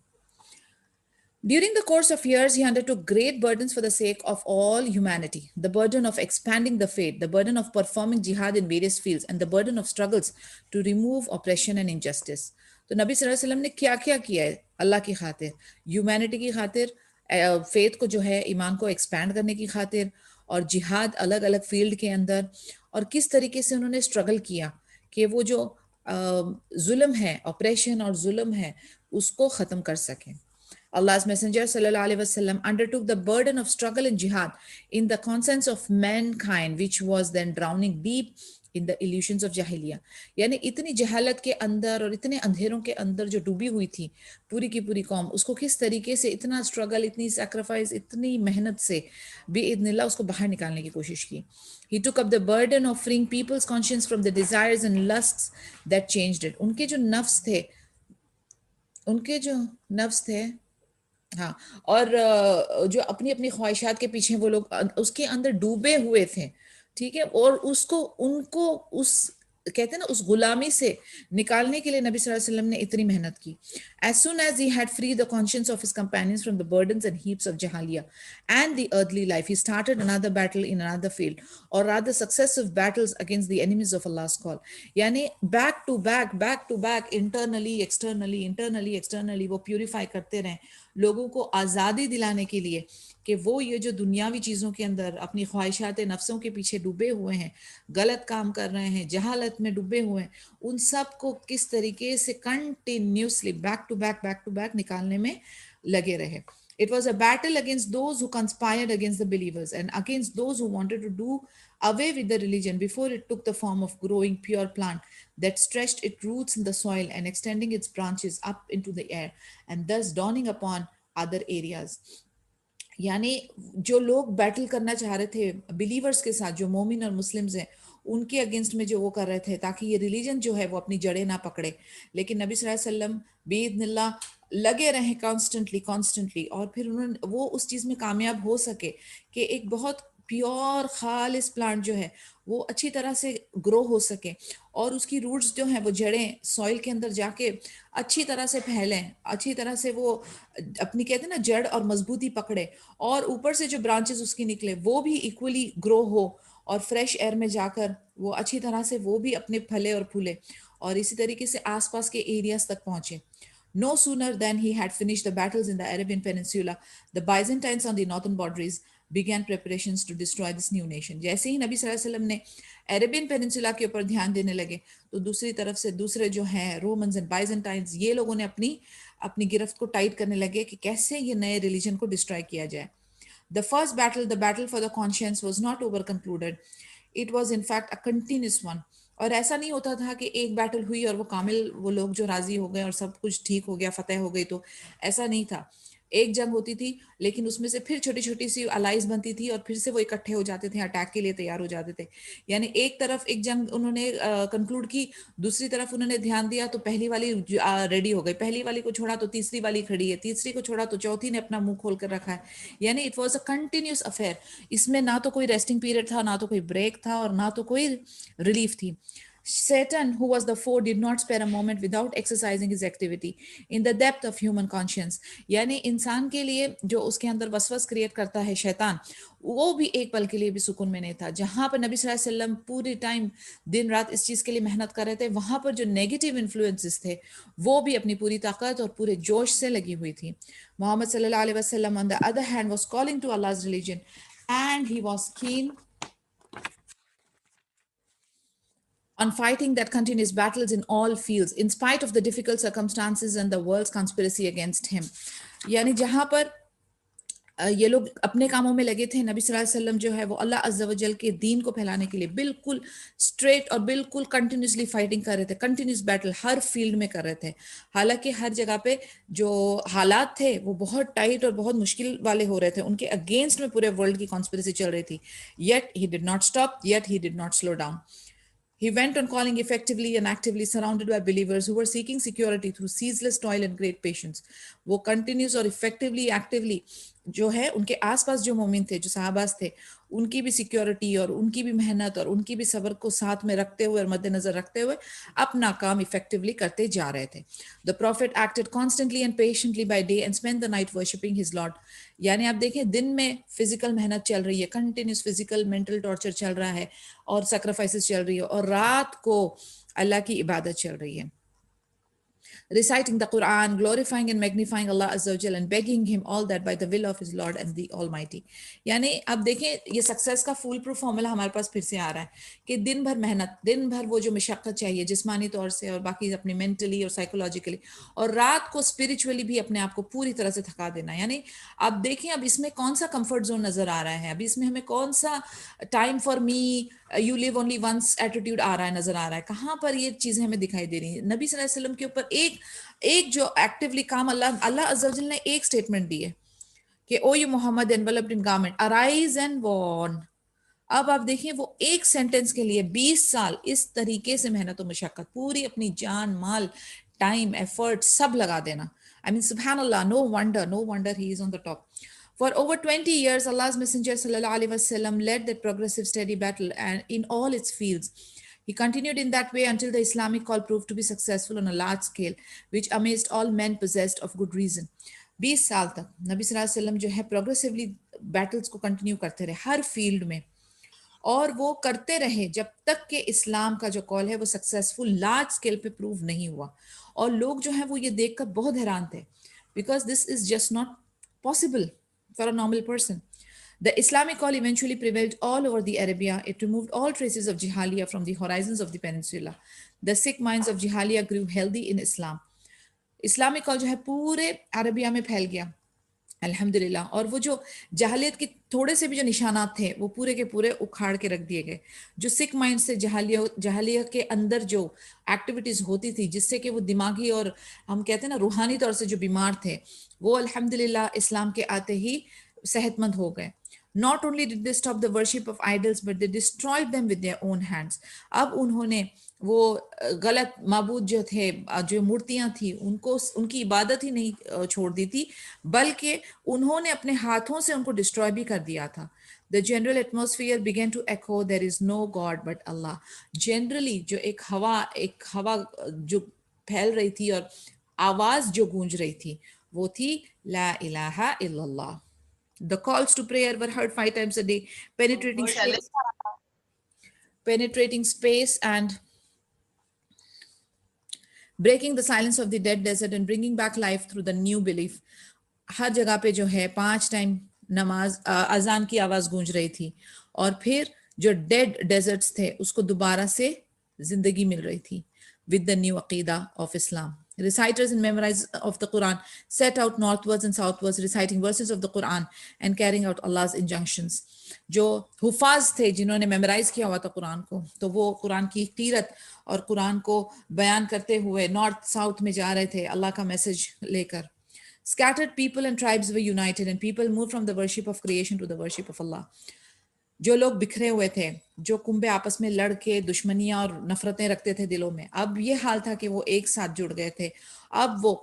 During the course of years, he undertook great burdens for the sake of all humanity. The burden of expanding the faith, the burden of performing jihad in various fields, and the burden of struggles to remove oppression and injustice. तो नबी सल्लल्लाहु अलैहि वसल्लम ने क्या क्या किया है अल्लाह की खातिर, ह्यूमैनिटी की खातिर, फेथ को जो है ईमान को एक्सपैंड करने की खातिर, और जिहाद अलग अलग फील्ड के अंदर, और किस तरीके से उन्होंने स्ट्रगल किया कि वो जो जुल्म है, ऑपरेशन और जुल्म है, उसको ख़त्म कर सकें. Allah's Messenger sallallahu alaihi wasallam undertook the burden of struggle and jihad in the conscience of mankind, which was then drowning deep in the illusions of jahiliya. यानी इतनी जहालत के अंदर और इतने अंधेरों के अंदर जो डूबी हुई थी पूरी की पूरी कौम, उसको किस तरीके से इतना स्ट्रगल, इतनी सैक्रिफाइस, इतनी मेहनत से बिइज़्निल्लाह उसको बाहर निकालने की कोशिश की. He took up the burden of freeing people's conscience from the desires and lusts that changed it. उनके जो नफ्स थे, हाँ, और जो अपनी अपनी ख्वाहिशात के पीछे वो लोग उसके अंदर डूबे हुए थे, ठीक है, और उनको उस कहते हैं ना उस गुलामी से निकालने के लिए नबी सल्लल्लाहु अलैहि वसल्लम ने इतनी मेहनत की. As soon as he had freed the conscience of his companions from the burdens and heaps of jahaliya and the earthly life, he started another battle in another field, or rather successive battles against the enemies of Allah's call. यानी back to back, internally, externally वो purify करते रहे लोगों को आज़ादी दिलाने के लिए कि वो ये जो दुनियावी चीज़ों के अंदर अपनी ख्वाहिशात नफ्सों के पीछे डूबे हुए हैं, गलत काम कर रहे हैं, जहालत में डूबे हुए हैं, उन सब को किस तरीके से कंटिन्यूसली बैक टू बैक निकालने में लगे रहे. It was a battle against those who conspired against the believers and against those who wanted to do away with the religion before it took the form of growing pure plant that stretched its roots in the soil and extending its branches up into the air and thus dawning upon other areas. यानी जो लोग battle करना चाह रहे थे believers के साथ, जो मोमिन और मुस्लिम्स हैं, उनके अगेंस्ट में जो वो कर रहे थे ताकि ये रिलीजन जो है वो अपनी जड़ें ना पकड़े, लेकिन नबी सल्लल्लाहु अलैहि वसल्लम बिइज़्निल्लाह लगे रहे कॉन्स्टेंटली, और फिर उन्होंने वो उस चीज़ में कामयाब हो सके कि एक बहुत प्योर खालिस प्लांट जो है वो अच्छी तरह से ग्रो हो सके, और उसकी रूट्स जो हैं वो जड़ें सॉइल के अंदर जाके अच्छी तरह से फैलें, अच्छी तरह से वो अपनी कहते हैं ना जड़ और मजबूती पकड़े, और ऊपर से जो ब्रांचेस उसकी निकले वो भी इक्वली ग्रो हो, और फ्रेश एयर में जाकर वो अच्छी तरह से वो भी अपने फले और फूले, और इसी तरीके से आसपास के एरियाज तक पहुंचे. No sooner than he had finished the battles in the Arabian Peninsula, the Byzantines on the northern boundaries began preparations to destroy this new nation. जैसे ही नबी सल्लल्लाहु अलैहि वसल्लम ने अरेबियन पेनिनसुला के ऊपर ध्यान देने लगे, तो दूसरी तरफ से दूसरे जो हैं रोमन्स एंड बाइजेंटाइंस, ये लोगों ने अपनी गिरफ्त को टाइट करने लगे कि कैसे ये नए रिलीजन को डिस्ट्रॉय किया जाए. The first battle, the battle for the conscience, was not over concluded. It was in fact a continuous one. और ऐसा नहीं होता था कि एक बैटल हुई और वो कामिल वो लोग जो राजी हो गए और सब कुछ ठीक हो गया, फतेह हो गई, तो ऐसा नहीं था. एक जंग होती थी लेकिन उसमें से फिर छोटी छोटी सी अलाइज बनती थी और फिर से वो इकट्ठे हो जाते थे, अटैक के लिए तैयार हो जाते थे. यानी एक तरफ एक जंग उन्होंने कंक्लूड की, दूसरी तरफ उन्होंने ध्यान दिया तो पहली वाली रेडी हो गई, पहली वाली को छोड़ा तो तीसरी वाली खड़ी है, तीसरी को छोड़ा तो चौथी ने अपना मुंह खोल कर रखा है. यानी it was a continuous affair. इसमें ना तो कोई रेस्टिंग पीरियड था, ना तो कोई ब्रेक था, और ना तो कोई रिलीफ थी. Satan, who was the foe, did not spare a moment without exercising his activity in the depth of human conscience. यानी इंसान के लिए जो उसके अंदर वसवस क्रिएट करता है शैतान, वो भी एक पल के लिए भी सुकून में नहीं था. जहां पर नबी सल्लल्लाहु अलैहि वसल्लम पूरी टाइम दिन रात इस चीज के लिए मेहनत कर रहे थे, वहां पर जो नेगेटिव इन्फ्लुएंसेस थे वो भी अपनी पूरी ताकत और पूरे जोश से लगी हुई थी. मोहम्मद सल्लल्लाहु अलैहि वसल्लम on the other hand was calling to Allah's religion and he was keen on fighting that continuous battles in all fields in spite of the difficult circumstances and the world's conspiracy against him. यानी जहां पर ये लोग अपने कामों में लगे थे। नबी सल्लल्लाहु अलैहि वसल्लम जो है वो अल्लाह अज़्ज़ा व जल के दीन को फैलाने के लिए बिल्कुल स्ट्रेट और बिल्कुल कंटिन्यूसली फाइटिंग कर रहे थे, कंटिन्यूस बैटल हर फील्ड में कर रहे थे। हालांकि हर जगह पे जो हालात थे वो बहुत टाइट और बहुत मुश्किल वाले हो रहे थे, उनके अगेंस्ट में पूरे वर्ल्ड की कॉन्स्पिरेसी चल रही थी। Yet he did not stop, yet he did not slow down. He went on calling effectively and actively, surrounded by believers who were seeking security through ceaseless toil and great patience. वो continuous और effectively, actively जो है उनके आसपास जो मोमिन थे, जो सहाबास थे, उनकी भी सिक्योरिटी और उनकी भी मेहनत और उनकी भी सब्र को साथ में रखते हुए और मद्देनजर रखते हुए अपना काम इफेक्टिवली करते जा रहे थे. The profit acted constantly and patiently by day and spend the night worshipping his Lord. यानी आप देखें, दिन में फिजिकल मेहनत चल रही है, कंटिन्यूस फिजिकल मेंटल टॉर्चर चल रहा है और सैक्रिफाइसेस चल रही है, और रात को अल्लाह की इबादत चल रही है, reciting the Quran, glorifying and magnifying Allah Azza wa Jal and begging him all that by the will of his Lord and the Almighty. यानी अब देखें, ये सक्सेस का फुल प्रूफ फॉर्मूला हमारे पास फिर से आ रहा है कि दिन भर मेहनत, दिन भर वो जो मशक्क़त चाहिए जिस्मानी तौर से और बाकी अपनी मेंटली और साइकोलॉजिकली, और रात को स्पिरिचुअली भी अपने आप को पूरी तरह से थका देना. यानी अब देखें, अब इसमें कौन सा कंफर्ट जोन नजर आ रहा है, अभी इसमें हमें कौन सा time for me, you live only once attitude आ रहा है, नजर आ रहा है, कहाँ पर ये चीजें हमें दिखाई दे रही है. नबी सल्लल्लाहु अलैहि वसल्लम के ऊपर एक जो एक्टिवली काम अल्लाह अज़्ज़ा वजल ने एक स्टेटमेंट दी है कि O you Muhammad enveloped in garment arise and warn. अब आप देखिए, वो एक सेंटेंस के लिए 20 साल इस तरीके से मेहनत और मशक्कत, पूरी अपनी जान माल टाइम एफर्ट सब लगा देना. आई मीन सुभान अल्लाह, no wonder he is on the top. For over 20 years, Allah's Messenger sallallahu alaihi wasallam led that progressive, steady battle and in all its fields. He continued in that way until the Islamic call proved to be successful on a large scale, which amazed all men possessed of good reason. 20 साल तक नबी सल्लल्लाहु अलैहि वसल्लम जो है progressively battles को continue करते रहे हर फील्ड में, और वो करते रहे जब तक कि इस्लाम का जो कॉल है वो सक्सेसफुल लार्ज स्केल पे प्रूव नहीं हुआ. और लोग जो हैं वो ये देखकर बहुत हैरान थे, because this is just not possible for a normal person. The Islamic call eventually prevailed all over the Arabia. It removed all traces of Jahiliyyah from the horizons of the peninsula. The sick minds of Jahiliyyah grew healthy in Islam. Islamic call जो है पूरे Arabia में फैल गया अल्हम्दुलिल्लाह, और वो जो जहालियत के थोड़े से भी जो निशानात थे वो पूरे के पूरे उखाड़ के रख दिए गए. जो सिक माइंड से जहालिया के अंदर जो एक्टिविटीज होती थी जिससे कि वो दिमागी और हम कहते हैं ना रूहानी तौर से जो बीमार थे, वो अल्हम्दुलिल्लाह इस्लाम के आते ही सेहतमंद हो गए. Not only did they stop the worship of idols, but they destroyed them with their own hands. अब उन्होंने वो गलत माबूद जो थे, जो मूर्तियां थी, उनको उनकी इबादत ही नहीं छोड़ दी थी, बल्कि उन्होंने अपने हाथों से उनको डिस्ट्रॉय भी कर दिया था. The general atmosphere began to echo, there is no God but Allah. Generally जो एक हवा जो फैल रही थी और आवाज जो गूंज रही थी वो थी ला इलाहा इल्लल्लाह. The calls to prayer were heard 5 times a day, penetrating space and breaking the silence of the dead desert and bringing back life through the new belief. हर जगह पे जो है 5 टाइम नमाज अजान की आवाज गूंज रही थी, और फिर जो डेड डेजर्ट्स थे उसको दोबारा से जिंदगी मिल रही थी with the new aqidah of Islam. Reciters and memorizers of the Quran set out northwards and southwards, reciting verses of the Quran and carrying out Allah's injunctions. जो हुफाज थे जिन्होंने मेमोराइज किया हुआ था कुरान को, तो वो कुरान की तीरत और कुरान को बयान करते हुए नॉर्थ साउथ में जा रहे थे अल्लाह का मैसेज लेकर. Scattered people and tribes were united and people moved from the worship of creation to the worship of Allah. जो लोग बिखरे हुए थे, जो कुंबे आपस में लड़ के दुश्मनियां और नफरतें रखते थे दिलों में, अब ये हाल था कि वो एक साथ जुड़ गए थे. अब वो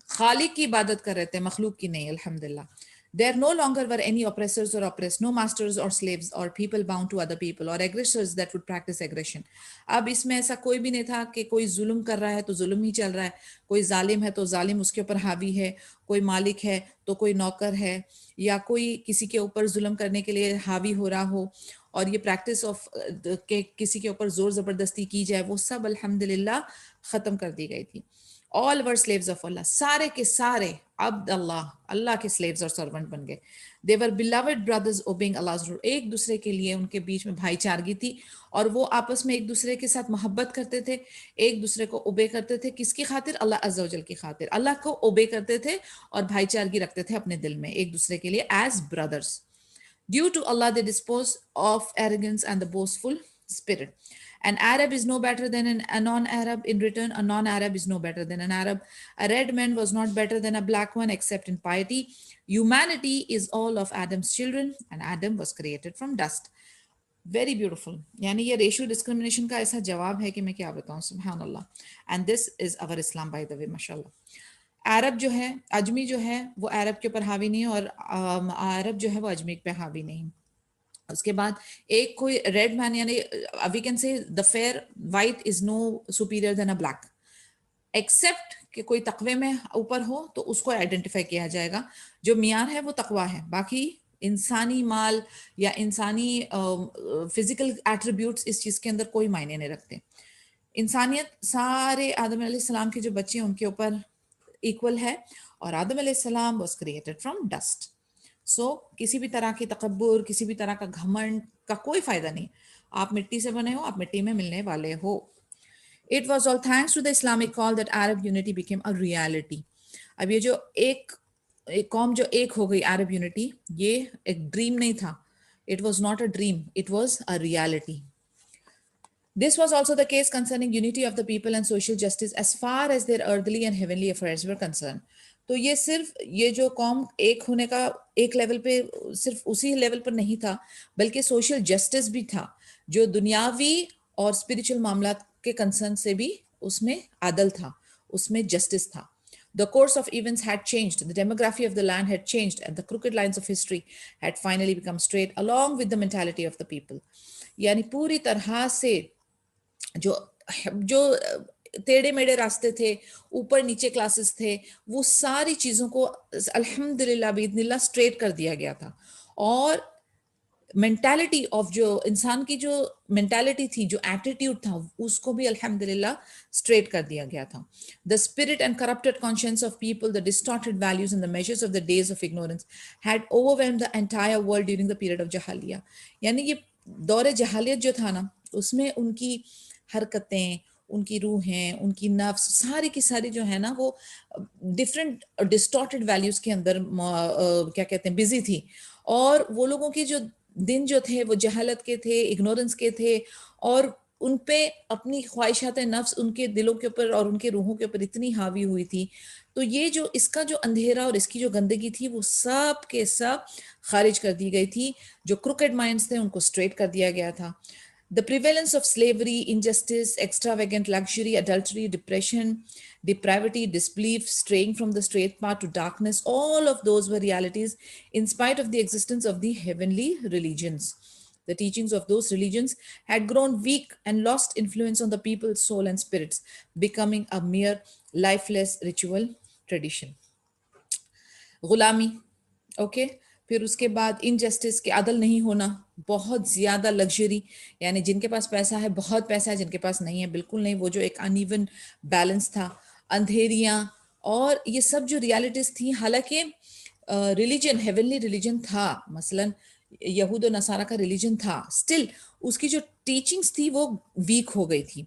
खालिक की इबादत कर रहे थे, मखलूक की नहीं. अल्हम्दुलिल्लाह. There no longer were any oppressors or oppressed, no masters or slaves or people bound to other people or aggressors that would practice aggression. अब इसमें ऐसा कोई भी नहीं था कि कोई जुल्म कर रहा है तो जुल्म ही चल रहा है, कोई जालिम है तो जालिम उसके ऊपर हावी है, कोई मालिक है तो कोई नौकर है, या कोई किसी के ऊपर जुल्म करने के लिए हावी हो रहा हो और ये प्रैक्टिस ऑफ के किसी के ऊपर जोर जबरदस्ती की जाए, वो सब अल्हम्दुलिल्लाह खत्म कर दी गई थी. ऑल वर स्लेव्स ऑफ अल्लाह, सारे के सारे अब्द अल्लाह, अल्लाह के स्लेव्स और सर्वेंट बन गए। दे वर बिलवड ब्रदर्स ओबिंग अल्लाह's रूल, एक दूसरे के लिए उनके बीच में भाईचारगी थी और वो आपस में एक दूसरे के साथ मोहब्बत करते थे, एक दूसरे को ओबे करते थे। किसकी खातिर? अल्लाह अज़्ज़ा वजल की खातिर, अल्लाह को ओबे करते थे और भाईचारगी रखते थे अपने दिल में एक दूसरे के लिए as brothers. Due to Allah, they dispose of arrogance and the boastful spirit. An Arab is no better than a non-Arab. In return, a non-Arab is no better than an Arab. A red man was not better than a black one, except in piety. Humanity is all of Adam's children, and Adam was created from dust. Very beautiful. यानी ये ratio discrimination का ऐसा जवाब है कि मैं क्या बताऊं, सुभान अल्लाह। And this is our Islam by the way, माशाल्लाह। अरब जो है, अजमी जो है, वो अरब के ऊपर हावी नहीं है और अरब जो है वो अजमी पे हावी नहीं। उसके बाद एक कोई रेड मैन, यानी we can say the fair white is no superior than a black, except कि कोई तकवे में ऊपर हो तो उसको आइडेंटिफाई किया जाएगा। जो मियार है वो तकवा है, बाकी इंसानी माल या इंसानी फिजिकल एट्रीब्यूट्स इस चीज के अंदर कोई मायने नहीं रखते। इंसानियत सारे आदम अलैहिस्सलाम के जो बच्चे हैं उनके ऊपर इक्वल है और आदम अलैहिस्सलाम वाज क्रिएटेड फ्रॉम डस्ट। सो किसी भी तरह की तकब्बुर, किसी भी तरह का घमंड का कोई फायदा नहीं। आप मिट्टी से बने हो, आप मिट्टी में मिलने वाले हो। It was all thanks to the Islamic call that Arab unity became a reality. अब ये जो एक कौम जो एक हो गई, अरब यूनिटी, ये एक ड्रीम नहीं था। It was not a dream, it was a reality. This was also the case concerning unity of the people and social justice as far as their earthly and heavenly affairs were concerned. तो ये सिर्फ ये जो कौम एक होने का एक लेवल पे, सिर्फ उसी लेवल पर नहीं था, बल्कि सोशल जस्टिस भी था, जो दुनियावी और स्पिरिचुअल मामला के कंसर्न से भी उसमें आदल था, उसमें जस्टिस था। The course of events had changed, the demography of the land had changed, and the crooked lines of history had finally become straight along with the mentality of the people. यानी पूरी तरह से जो जो टेढ़े मेढ़े रास्ते थे, ऊपर नीचे क्लासेस थे, वो सारी चीजों को अल्हम्दुलिल्लाह बिइज़्निल्लाह स्ट्रेट कर दिया गया था। और मेंटालिटी ऑफ जो इंसान की जो मेंटालिटी थी, जो एटीट्यूड था, उसको भी अल्हम्दुलिल्लाह स्ट्रेट कर दिया गया था। The spirit and corrupted conscience of people, the distorted values and the measures of the days of ignorance had overwhelmed the entire world during the period of जहालिया। यानी ये दौर जहालियत जो था ना, उसमें उनकी हरकतें, उनकी रूहें, उनकी नफ्स, सारी की सारी जो है ना, वो डिफरेंट डिस्टॉर्टेड वैल्यूज के अंदर क्या कहते हैं, बिजी थी। और वो लोगों के जो दिन जो थे वो जहालत के थे, इग्नोरेंस के थे, और उन पे अपनी ख्वाहिशात नफ्स उनके दिलों के ऊपर और उनके रूहों के ऊपर इतनी हावी हुई थी। तो ये जो इसका जो अंधेरा और इसकी जो गंदगी थी, वो सब के सब खारिज कर दी गई थी। जो क्रुकेड माइंड्स थे उनको स्ट्रेट कर दिया गया था। The prevalence of slavery, injustice, extravagant luxury, adultery, depression, depravity, disbelief, straying from the straight path to darkness, all of those were realities in spite of the existence of the heavenly religions. The teachings of those religions had grown weak and lost influence on the people's soul and spirits, becoming a mere lifeless ritual tradition. गुलामी, okay. फिर उसके बाद injustice के अदल नहीं होना, बहुत ज्यादा लग्जरी, यानी जिनके पास पैसा है बहुत पैसा है, जिनके पास नहीं है बिल्कुल नहीं, वो जो एक अनइवन बैलेंस था, अंधेरियां, और ये सब जो रियलिटीज थी। हालांकि रिलीजन, हेवनली रिलीजन था, मसलन यहूद और नसारा का रिलीजन था, स्टिल उसकी जो टीचिंग्स थी वो वीक हो गई थी,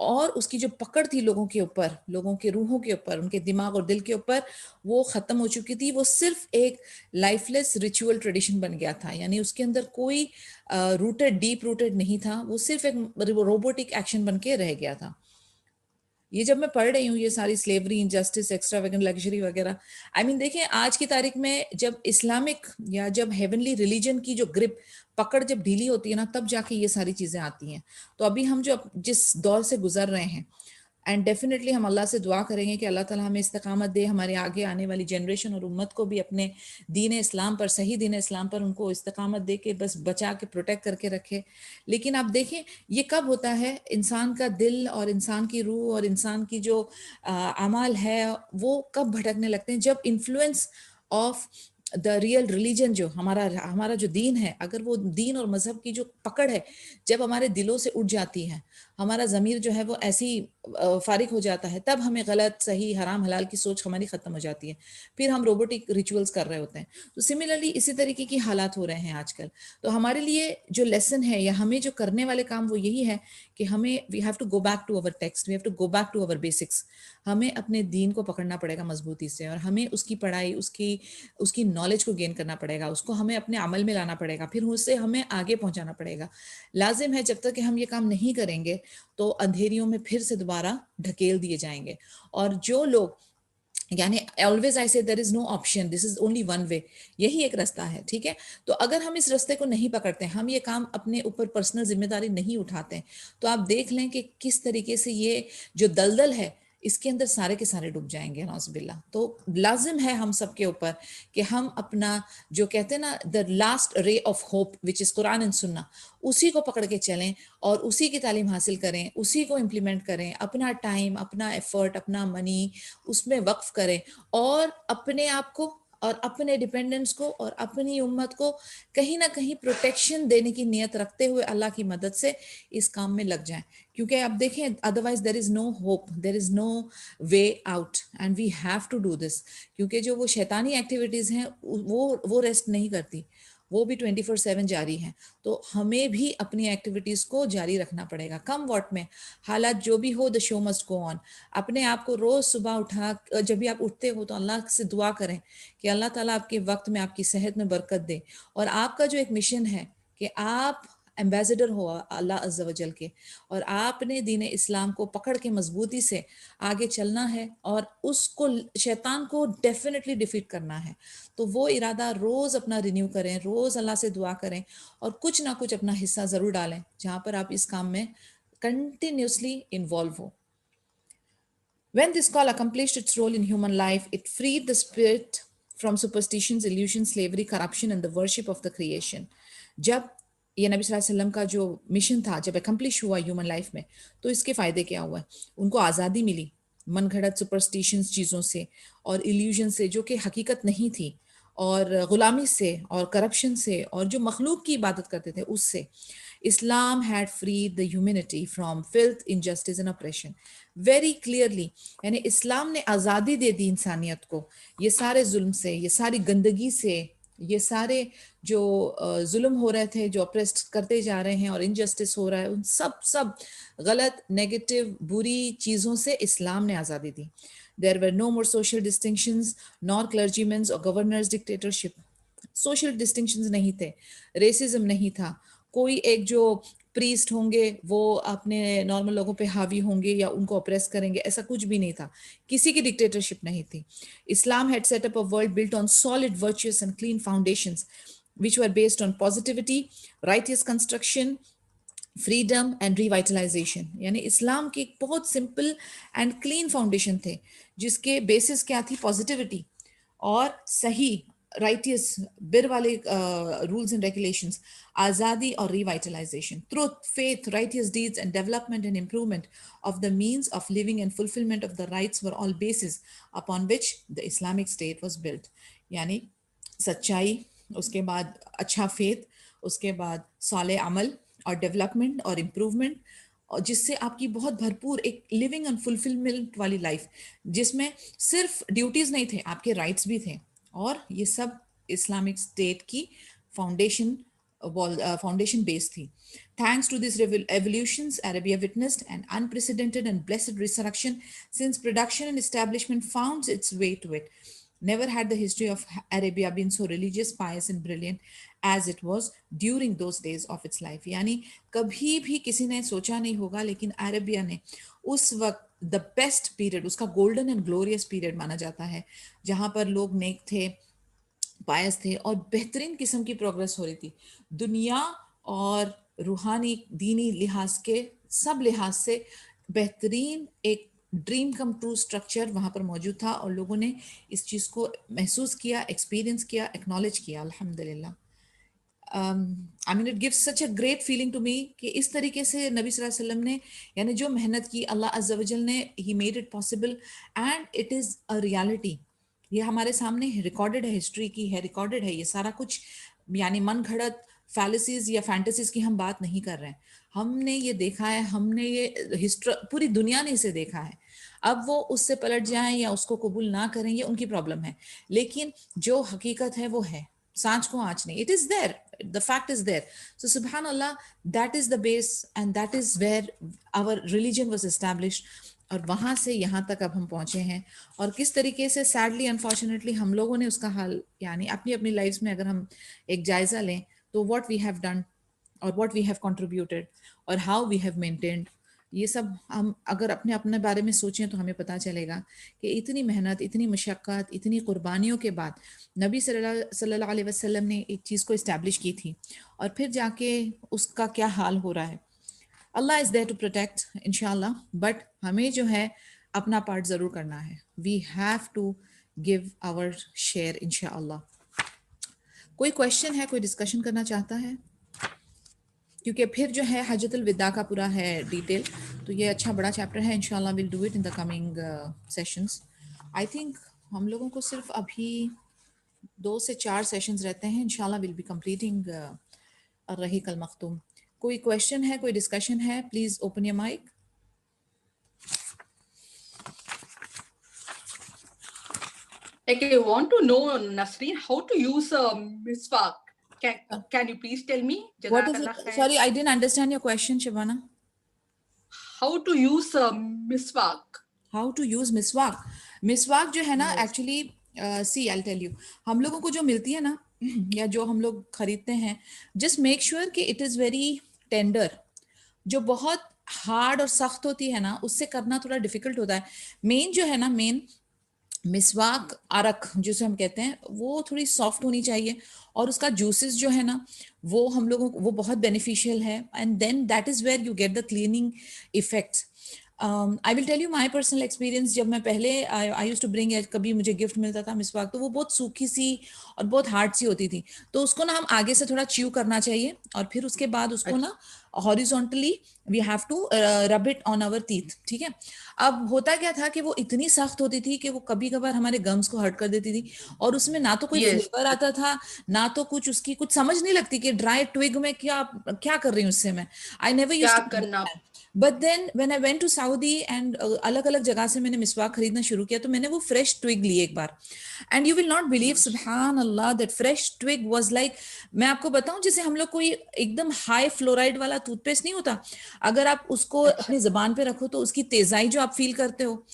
और उसकी जो पकड़ थी लोगों के ऊपर, लोगों के रूहों के ऊपर, उनके दिमाग और दिल के ऊपर, वो खत्म हो चुकी थी। वो सिर्फ एक लाइफलेस रिचुअल ट्रेडिशन बन गया था, यानी उसके अंदर कोई रूटेड, डीप रूटेड नहीं था, वो सिर्फ एक रोबोटिक एक्शन बन के रह गया था। ये जब मैं पढ़ रही हूँ ये सारी स्लेवरी, इनजस्टिस, एक्स्ट्रावेगेंट लग्जरी वगैरह, आई मीन देखें आज की तारीख में जब इस्लामिक या जब हेवनली रिलीजन की जो ग्रिप, पकड़ जब ढीली होती है ना, तब जाके ये सारी चीजें आती हैं। तो अभी हम जो जिस दौर से गुजर रहे हैं, एंड डेफिनेटली हम अल्लाह से दुआ करेंगे कि अल्लाह ताला हमें इस्तकामत दे, हमारे आगे आने वाली जनरेशन और उम्मत को भी अपने दीन इस्लाम पर, सही दीन इस्लाम पर उनको इस्तकामत दे के बस बचा के प्रोटेक्ट करके रखे। लेकिन आप देखें ये कब होता है, इंसान का दिल और इंसान की रूह और इंसान की जो अमाल है वो कब भटकने लगते हैं, जब influence of the real religion, जो हमारा जो दीन है, अगर वो दीन और मजहब की जो पकड़ है जब हमारे दिलों से उठ जाती है, हमारा ज़मीर जो है वो ऐसी फारिग हो जाता है, तब हमें गलत सही हराम हलाल की सोच हमारी ख़त्म हो जाती है, फिर हम रोबोटिक रिचुअल्स कर रहे होते हैं। तो सिमिलरली इसी तरीके की हालात हो रहे हैं आजकल। तो हमारे लिए जो लेसन है या हमें जो करने वाले काम वो यही है कि हमें we have to go back to our text, we have to go back to our basics. हमें अपने दीन को पकड़ना पड़ेगा मजबूती से, और हमें उसकी पढ़ाई, उसकी उसकी नॉलेज को गेन करना पड़ेगा, उसको हमें अपने अमल में लाना पड़ेगा, फिर उससे हमें आगे पहुंचाना पड़ेगा। लाजिम है जब तक कि हम ये काम नहीं करेंगे तो अंधेरियों में फिर से दोबारा ढकेल दिए जाएंगे। और जो लोग, यानी always I say there is no option, this is only one way, यही एक रास्ता है, ठीक है। तो अगर हम इस रास्ते को नहीं पकड़ते, हम ये काम अपने ऊपर पर्सनल जिम्मेदारी नहीं उठाते हैं, तो आप देख लें कि किस तरीके से ये जो दलदल है इसके अंदर सारे के सारे डूब जाएंगे नौज़बिल्ला। तो लाजिम है हम सब के ऊपर कि हम अपना जो कहते हैं ना the last ray of hope which is Quran and सुन्ना, उसी को पकड़ के चलें और उसी की तालीम हासिल करें, उसी को इम्प्लीमेंट करें, अपना टाइम, अपना एफर्ट, अपना मनी उसमें वक्फ करें, और अपने आप को और अपने डिपेंडेंट्स को और अपनी उम्मत को कहीं ना कहीं प्रोटेक्शन देने की नीयत रखते हुए अल्लाह की मदद से इस काम में लग जाएं। क्योंकि आप देखें, otherwise there is no hope, there is no way out, and we have to do this. क्योंकि जो वो शैतानी एक्टिविटीज हैं वो रेस्ट नहीं करती, वो भी 24/7 जारी हैं। तो हमें भी अपनी एक्टिविटीज को जारी रखना पड़ेगा, कम वॉट में, हालात जो भी हो, the show must go on. अपने आप को रोज सुबह उठा, जब भी आप उठते हो तो अल्लाह से दुआ करें कि अल्लाह ताला आपके वक्त में, आपकी सेहत में बरकत दे। और आपका जो एक मिशन है कि आप एम्बेसडर हो अल्लाह अज़्ज़ा वजल के, और आपने दीन इस्लाम को पकड़ के मजबूती से आगे चलना है और उसको, शैतान को डेफिनेटली डिफीट करना है। तो वो इरादा रोज़ अपना रिन्यू करें, रोज़ अल्लाह से दुआ करें, और कुछ ना कुछ अपना हिस्सा ज़रूर डालें जहाँ पर आप इस काम में कंटिन्यूसली इन्वॉल्व हो। When this call accomplished its role in human life, it freed the spirit from superstitions, illusions, slavery, corruption, and the worship of the creation. जब ये नबी सल्लल्लाहु अलैहि वसल्लम का जो मिशन था जब अकम्प्लिश हुआ ह्यूमन लाइफ में, तो इसके फायदे क्या हुआ? उनको आज़ादी मिली मन घड़त सुपरस्टिशंस चीज़ों से और इल्यूजन से जो कि हकीकत नहीं थी, और गुलामी से और करप्शन से और जो मखलूक की इबादत करते थे उससे। Islam had freed the humanity from filth, injustice and oppression. Very clearly, यानी इस्लाम ने आज़ादी दे दी इंसानियत को ये सारे जुल्म से, ये सारी गंदगी से, ये सारे जो जुल्म हो रहे थे, जो अप्रेस्ट करते जा रहे हैं और इनजस्टिस हो रहा है, उन सब गलत, नेगेटिव, बुरी चीज़ों से इस्लाम ने आज़ादी दी। There were no more social distinctions, nor clergymen's or governors' dictatorship. Social distinctions नहीं थे, रेसिज्म नहीं था, कोई एक जो प्रीस्ट होंगे वो अपने नॉर्मल लोगों पे हावी होंगे या उनको ऑप्रेस करेंगे, ऐसा कुछ भी नहीं था, किसी की डिक्टेटरशिप नहीं थी। Islam had set up a world built on solid virtuous and clean foundations which were based on positivity, righteous construction, freedom and revitalisation. यानी इस्लाम के एक बहुत सिंपल एंड क्लीन फाउंडेशन थे जिसके बेसिस क्या थी? पॉजिटिविटी और सही राइटियस बिर वाले रूल्स एंड रेगुलेशंस, आज़ादी और revitalisation, truth, faith, righteous deeds and development and improvement of the means of living and fulfilment of the rights were all basis upon which the Islamic state was built. यानी सच्चाई, उसके बाद अच्छा faith, उसके बाद साले अमल और डेवलपमेंट और इम्प्रूवमेंट, और जिससे आपकी बहुत भरपूर एक लिविंग एंड फुलफिलमेंट वाली लाइफ, जिसमें सिर्फ ड्यूटीज नहीं थे, आपके राइट्स भी थे। और ये सब इस्लामिक स्टेट की फाउंडेशन फाउंडेशन बेस थी। Thanks to these evolutions, Arabia witnessed an unprecedented and blessed resurrection since production and establishment found its way to it. Never had the history of Arabia been so religious, pious and brilliant as it was during those days of its life. यानी कभी भी किसी ने सोचा नहीं होगा, लेकिन Arabia ने उस वक्त द बेस्ट पीरियड, उसका गोल्डन एंड ग्लोरियस पीरियड माना जाता है, जहाँ पर लोग नेक थे, पायस थे और बेहतरीन किस्म की प्रोग्रेस हो रही थी दुनिया और रूहानी दीनी लिहाज के सब लिहाज से। बेहतरीन एक ड्रीम कम ट्रू स्ट्रक्चर वहाँ पर मौजूद था और लोगों ने इस चीज़ को महसूस किया, एक्सपीरियंस किया, एक्नॉलेज किया। अल्हम्दुलिल्लाह। I mean it gives such a great feeling to me कि इस तरीके से नबी सल्लल्लाहु अलैहि वसल्लम ने यानी जो मेहनत की, अल्लाह अज़्ज़ा वजल ने he made it possible and it is a reality. ये हमारे सामने रिकॉर्डेड है, हिस्ट्री की है, रिकॉर्डेड है ये सारा कुछ। यानी मन घड़त फैलेसीज या फैंटेसीज की हम बात नहीं कर रहे हैं। हमने ये देखा है, हमने ये हिस्ट्री, पूरी दुनिया ने इसे देखा है। अब वो उससे पलट जाएं या उसको कबूल ना करें, ये उनकी प्रॉब्लम है, लेकिन जो हकीकत है वो है, सांच को आंच नहीं, it is there, the fact is there. So सुभान अल्लाह, that is the base and that is where our religion was established, और वहां से यहाँ तक अब हम पहुंचे हैं। और किस तरीके से सैडली अनफॉर्चुनेटली हम लोगों ने उसका हाल, यानी अपनी अपनी लाइफ में अगर हम एक जायजा लें तो व्हाट वी हैव डन और व्हाट वी हैव कंट्रीब्यूटेड और हाउ वी हैव मेंटेन्ड, ये सब हम अगर अपने अपने बारे में सोचें तो हमें पता चलेगा कि इतनी मेहनत, इतनी मशक्क़त, इतनी कुर्बानियों के बाद नबी सल्लल्लाहु अलैहि वसल्लम ने एक चीज़ को इस्टेब्लिश की थी, और फिर जाके उसका क्या हाल हो रहा है। Allah is there to protect इंशाल्लाह, बट हमें जो है अपना पार्ट ज़रूर करना है। We have to give our share इंशाल्लाह। कोई क्वेश्चन है, कोई डिस्कशन करना चाहता है? क्योंकि फिर जो है हजतुल विदा का पूरा है डिटेल, तो ये अच्छा बड़ा चैप्टर है। इंशाल्लाह will do it in the coming sessions. I think हम लोगों को सिर्फ अभी 2 से 4 सेशंस रहते हैं। इंशाल्लाह विल बी कंप्लीटिंग अर्रहीक अल मख्तूम। कोई क्वेश्चन है, कोई डिस्कशन है, please open your mic. Like, I want to know, Nasreen, how to use a miswak. Can you please tell me? What is it? Sorry, I didn't understand your question, Shabana. How to use a miswak? How to use miswak? Miswak जो है ना, Yes. actually see, I'll tell you, हम लोगों को जो मिलती है ना या जो हम लोग खरीदते हैं, just make sure कि it is very tender। जो बहुत हार्ड और सख्त होती है ना, उससे करना थोड़ा डिफिकल्ट होता है। मेन जो है ना, मेन मिसवाक अरक जिसे हम कहते हैं, वो थोड़ी सॉफ्ट होनी चाहिए, और उसका जूसेस जो है ना वो हम लोगों को वो बहुत बेनिफिशियल है, and then that is where you get the cleaning effects. I will tell you my personal experience. जब मैं पहले आई यूज टू ब्रिंग, कभी मुझे गिफ्ट मिलता था मिसवाक, तो वो बहुत सूखी सी और बहुत हार्ड सी होती थी, तो उसको ना हम आगे से थोड़ा च्यू करना चाहिए, और फिर उसके बाद उसको ना horizontally we have to rub it on our teeth, ठीक है। अब होता क्या था कि वो इतनी सख्त होती थी कि वो कभी कभार हमारे गम्स को हर्ट कर देती थी, और उसमें ना तो कोई फ्लेवर आता था, ना तो कुछ उसकी कुछ समझ नहीं लगती कि ड्राई ट्विग में क्या क्या कर रही हूँ उससे मैं। आई नेवर यूज्ड टू करना। But then when I went to Saudi and अलग अलग जगह से मैंने मिसवाक खरीदना शुरू किया, तो मैंने वो फ्रेश ट्विग ली एक बार, and you will not believe, सुभान अल्लाह, that fresh twig was like, मैं आपको बताऊं, जैसे हम लोग कोई एकदम हाई फ्लोराइड वाला टूथपेस्ट नहीं होता, अगर आप उसको अपनी जबान पे रखो तो उसकी तेजाई जो आप फील करते हो,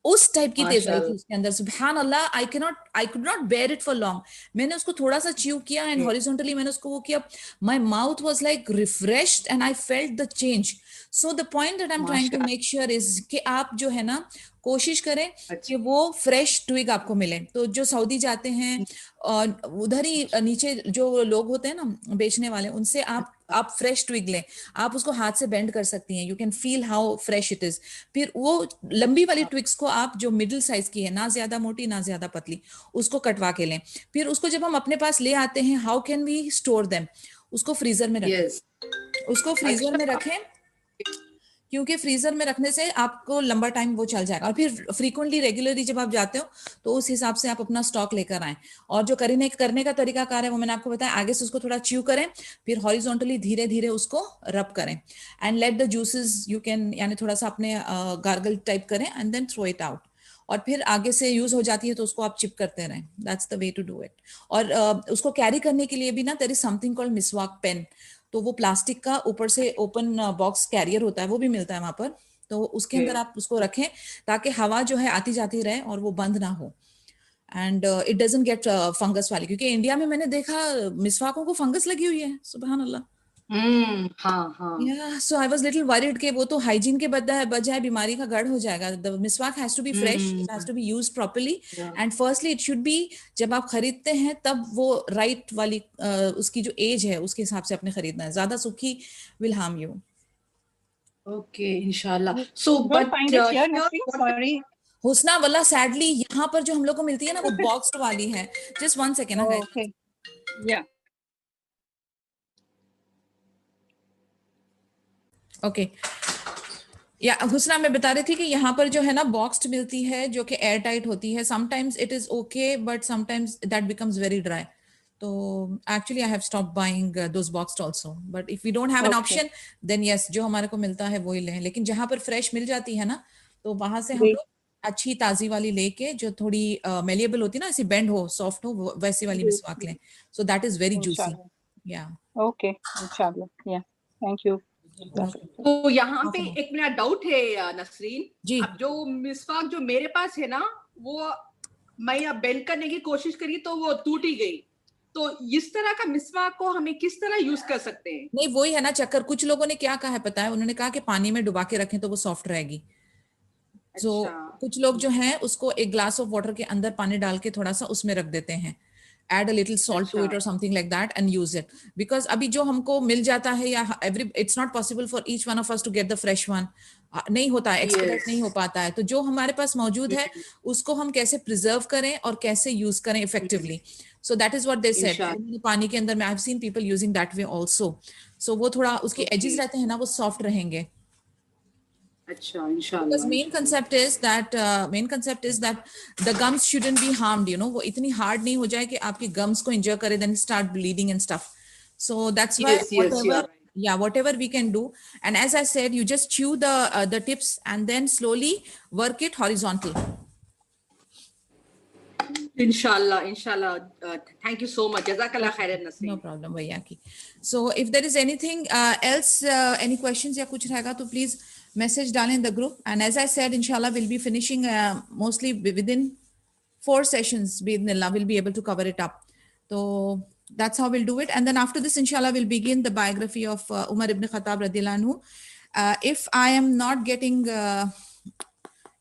उस टाइप की तेजाई थी उसके अंदर। सुभान अल्लाह, I could not bear it for long. मैंने उसको थोड़ा सा च्यू किया एंड हॉरिजॉन्टली मैंने उसको वो किया, my mouth was like refreshed and I felt the change. So the point that I am trying to make sure is कि आप जो है ना कोशिश करें कि वो फ्रेश ट्विग आपको मिले। तो जो सऊदी जाते हैं और उधर ही नीचे जो लोग होते हैं ना बेचने वाले, उनसे आप फ्रेश ट्विग लें, आप उसको हाथ से बेंड कर सकती हैं, you can feel how fresh it is. फिर वो लंबी वाली ट्विग्स को आप जो मिडिल साइज की है, ना ज्यादा मोटी ना ज्यादा पतली, उसको कटवा के लें। फिर उसको जब हम अपने पास ले आते हैं, how can we store them, उसको फ्रीजर में रखें। उसको फ्रीजर में रखें, क्योंकि फ्रीजर में रखने से आपको लंबा टाइम वो चल जाएगा, और फिर फ्रीक्वेंटली रेगुलरली जब आप जाते हो तो उस हिसाब से आप अपना स्टॉक लेकर आएं। और जो करने का तरीका कार है वो मैंने आपको बताया, आगे से उसको थोड़ा च्यू करें, फिर हॉरिजॉन्टली धीरे धीरे उसको रब करें, and let the juices you can, यानी थोड़ा सा अपने गार्गल टाइप करें and then throw it out, और फिर आगे से यूज हो जाती है तो उसको आप चिप करते रहें। That's the way to do it. और उसको कैरी करने के लिए भी ना देयर इज समथिंग कॉल्ड मिसवाक पेन, तो वो प्लास्टिक का ऊपर से ओपन बॉक्स कैरियर होता है, वो भी मिलता है वहां पर, तो उसके अंदर आप उसको रखें ताकि हवा जो है आती जाती रहे और वो बंद ना हो, and it doesn't get fungus वाली, क्योंकि इंडिया में मैंने देखा मिसवाकों को फंगस लगी हुई है, सुभान अल्लाह। Yeah, so I was little worried कि वो तो हाइजीन के बजाय बीमारी का गढ़ हो जाएगा। The miswak has to be fresh, it has to be used properly, and firstly it should be, जब आप खरीदते हैं तब वो right वाली उसकी जो एज है उसके हिसाब से आपने खरीदना है, ज्यादा सूखी will harm you. Okay, inshallah. So, but sorry. हुस्ना वाला सैडली यहाँ पर जो हम लोग को मिलती है ना वो बॉक्स्ड वाली है। Just 1 second. Okay. Yeah. Okay या हुस्ना मैं बता रही थी कि यहाँ पर जो है ना बॉक्स्ड मिलती है जो कि एयर टाइट होती है। Sometimes it is okay but sometimes that becomes very dry, तो actually I have stopped buying those boxed also. But if we don't have an Okay. option, then yes, जो हमारे को मिलता है वो ही लें. लेकिन जहाँ पर fresh मिल जाती है ना, तो वहाँ से हम जी. लोग अच्छी ताजी वाली लेके जो थोड़ी malleable होती है ना, ऐसी bend हो, soft हो, वैसी वाली मिसवाक लें. So that is very juicy. Inshallah. Yeah. Okay. Inshallah. Yeah. Thank you. तो यहाँ पे एक मेरा डाउट है नसरीन, जी. अब जो मिसवाक जो मेरे पास है ना, वो मैं अब बेंड करने की कोशिश करी तो वो टूट ही गई. तो इस तरह का मिसवाक को हमें किस तरह यूज कर सकते हैं? नहीं, वही है ना चक्कर. कुछ लोगों ने क्या कहा है पता है, उन्होंने कहा कि पानी में डुबा के रखें तो वो सॉफ्ट रहेगी. तो कुछ लोग जो हैं उसको एक ग्लास ऑफ वाटर के अंदर पानी डाल के थोड़ा सा उसमें रख देते हैं, add a little salt to it or something like that and use it, because अभी जो हमको मिल जाता है या it's not possible for each one of us to get the fresh one, नहीं होता है, expedite नहीं हो पाता है. तो जो हमारे पास मौजूद है उसको हम कैसे प्रिजर्व करें और कैसे यूज करें effectively. So that is what they said. पानी के अंदर में I've seen people using that way also. So वो थोड़ा उसके edges रहते हैं ना, वो soft रहेंगे. अच्छा, इंशाल्लाह. Because main concept is that the gums shouldn't be harmed, you know. वो इतनी hard नहीं हो जाए कि आपकी gums को injure करे, then start bleeding and stuff. So that's why whatever we can do. And as I said, you just chew the tips and then slowly work it horizontal. Inshallah. Thank you so much. Jazakallah khairan Nasreen. No problem, Vaiyaki. So if there is anything else, any questions या कुछ रहेगा तो please message डालें in the group. And as I said, inshallah, we'll be finishing mostly within 4 sessions. Bismillah, we'll be able to cover it up. So that's how we'll do it. And then after this, inshallah, we'll begin the biography of Umar ibn Khattab radhiyallahu anhu. If I am not getting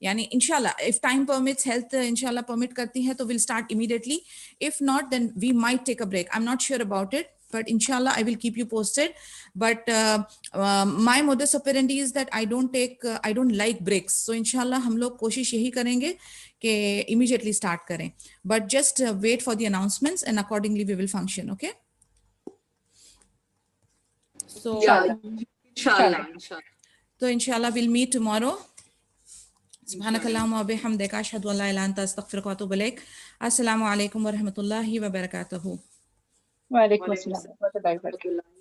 यानी इंशाल्लाह if time permits, health इंशाल्लाह permit करती है तो we'll start immediately. If not, then we might take a break. I'm not sure about it, but inshallah I will keep you posted. But my modus operandi is that I don't like breaks. So inshallah हम लोग कोशिश यही करेंगे कि immediately start करें. But just wait for the announcements and accordingly we will function. Okay? So inshallah. So inshallah we'll meet tomorrow. Subhanakallahumma wa bihamdika ashhadu an la ilaha illa anta astaghfiruka wa atubu ilaik. Assalamu alaikum wa rahmatullahi wa barakatuhu. Wa alaikum assalam wa rahmatullahi wa barakatuh.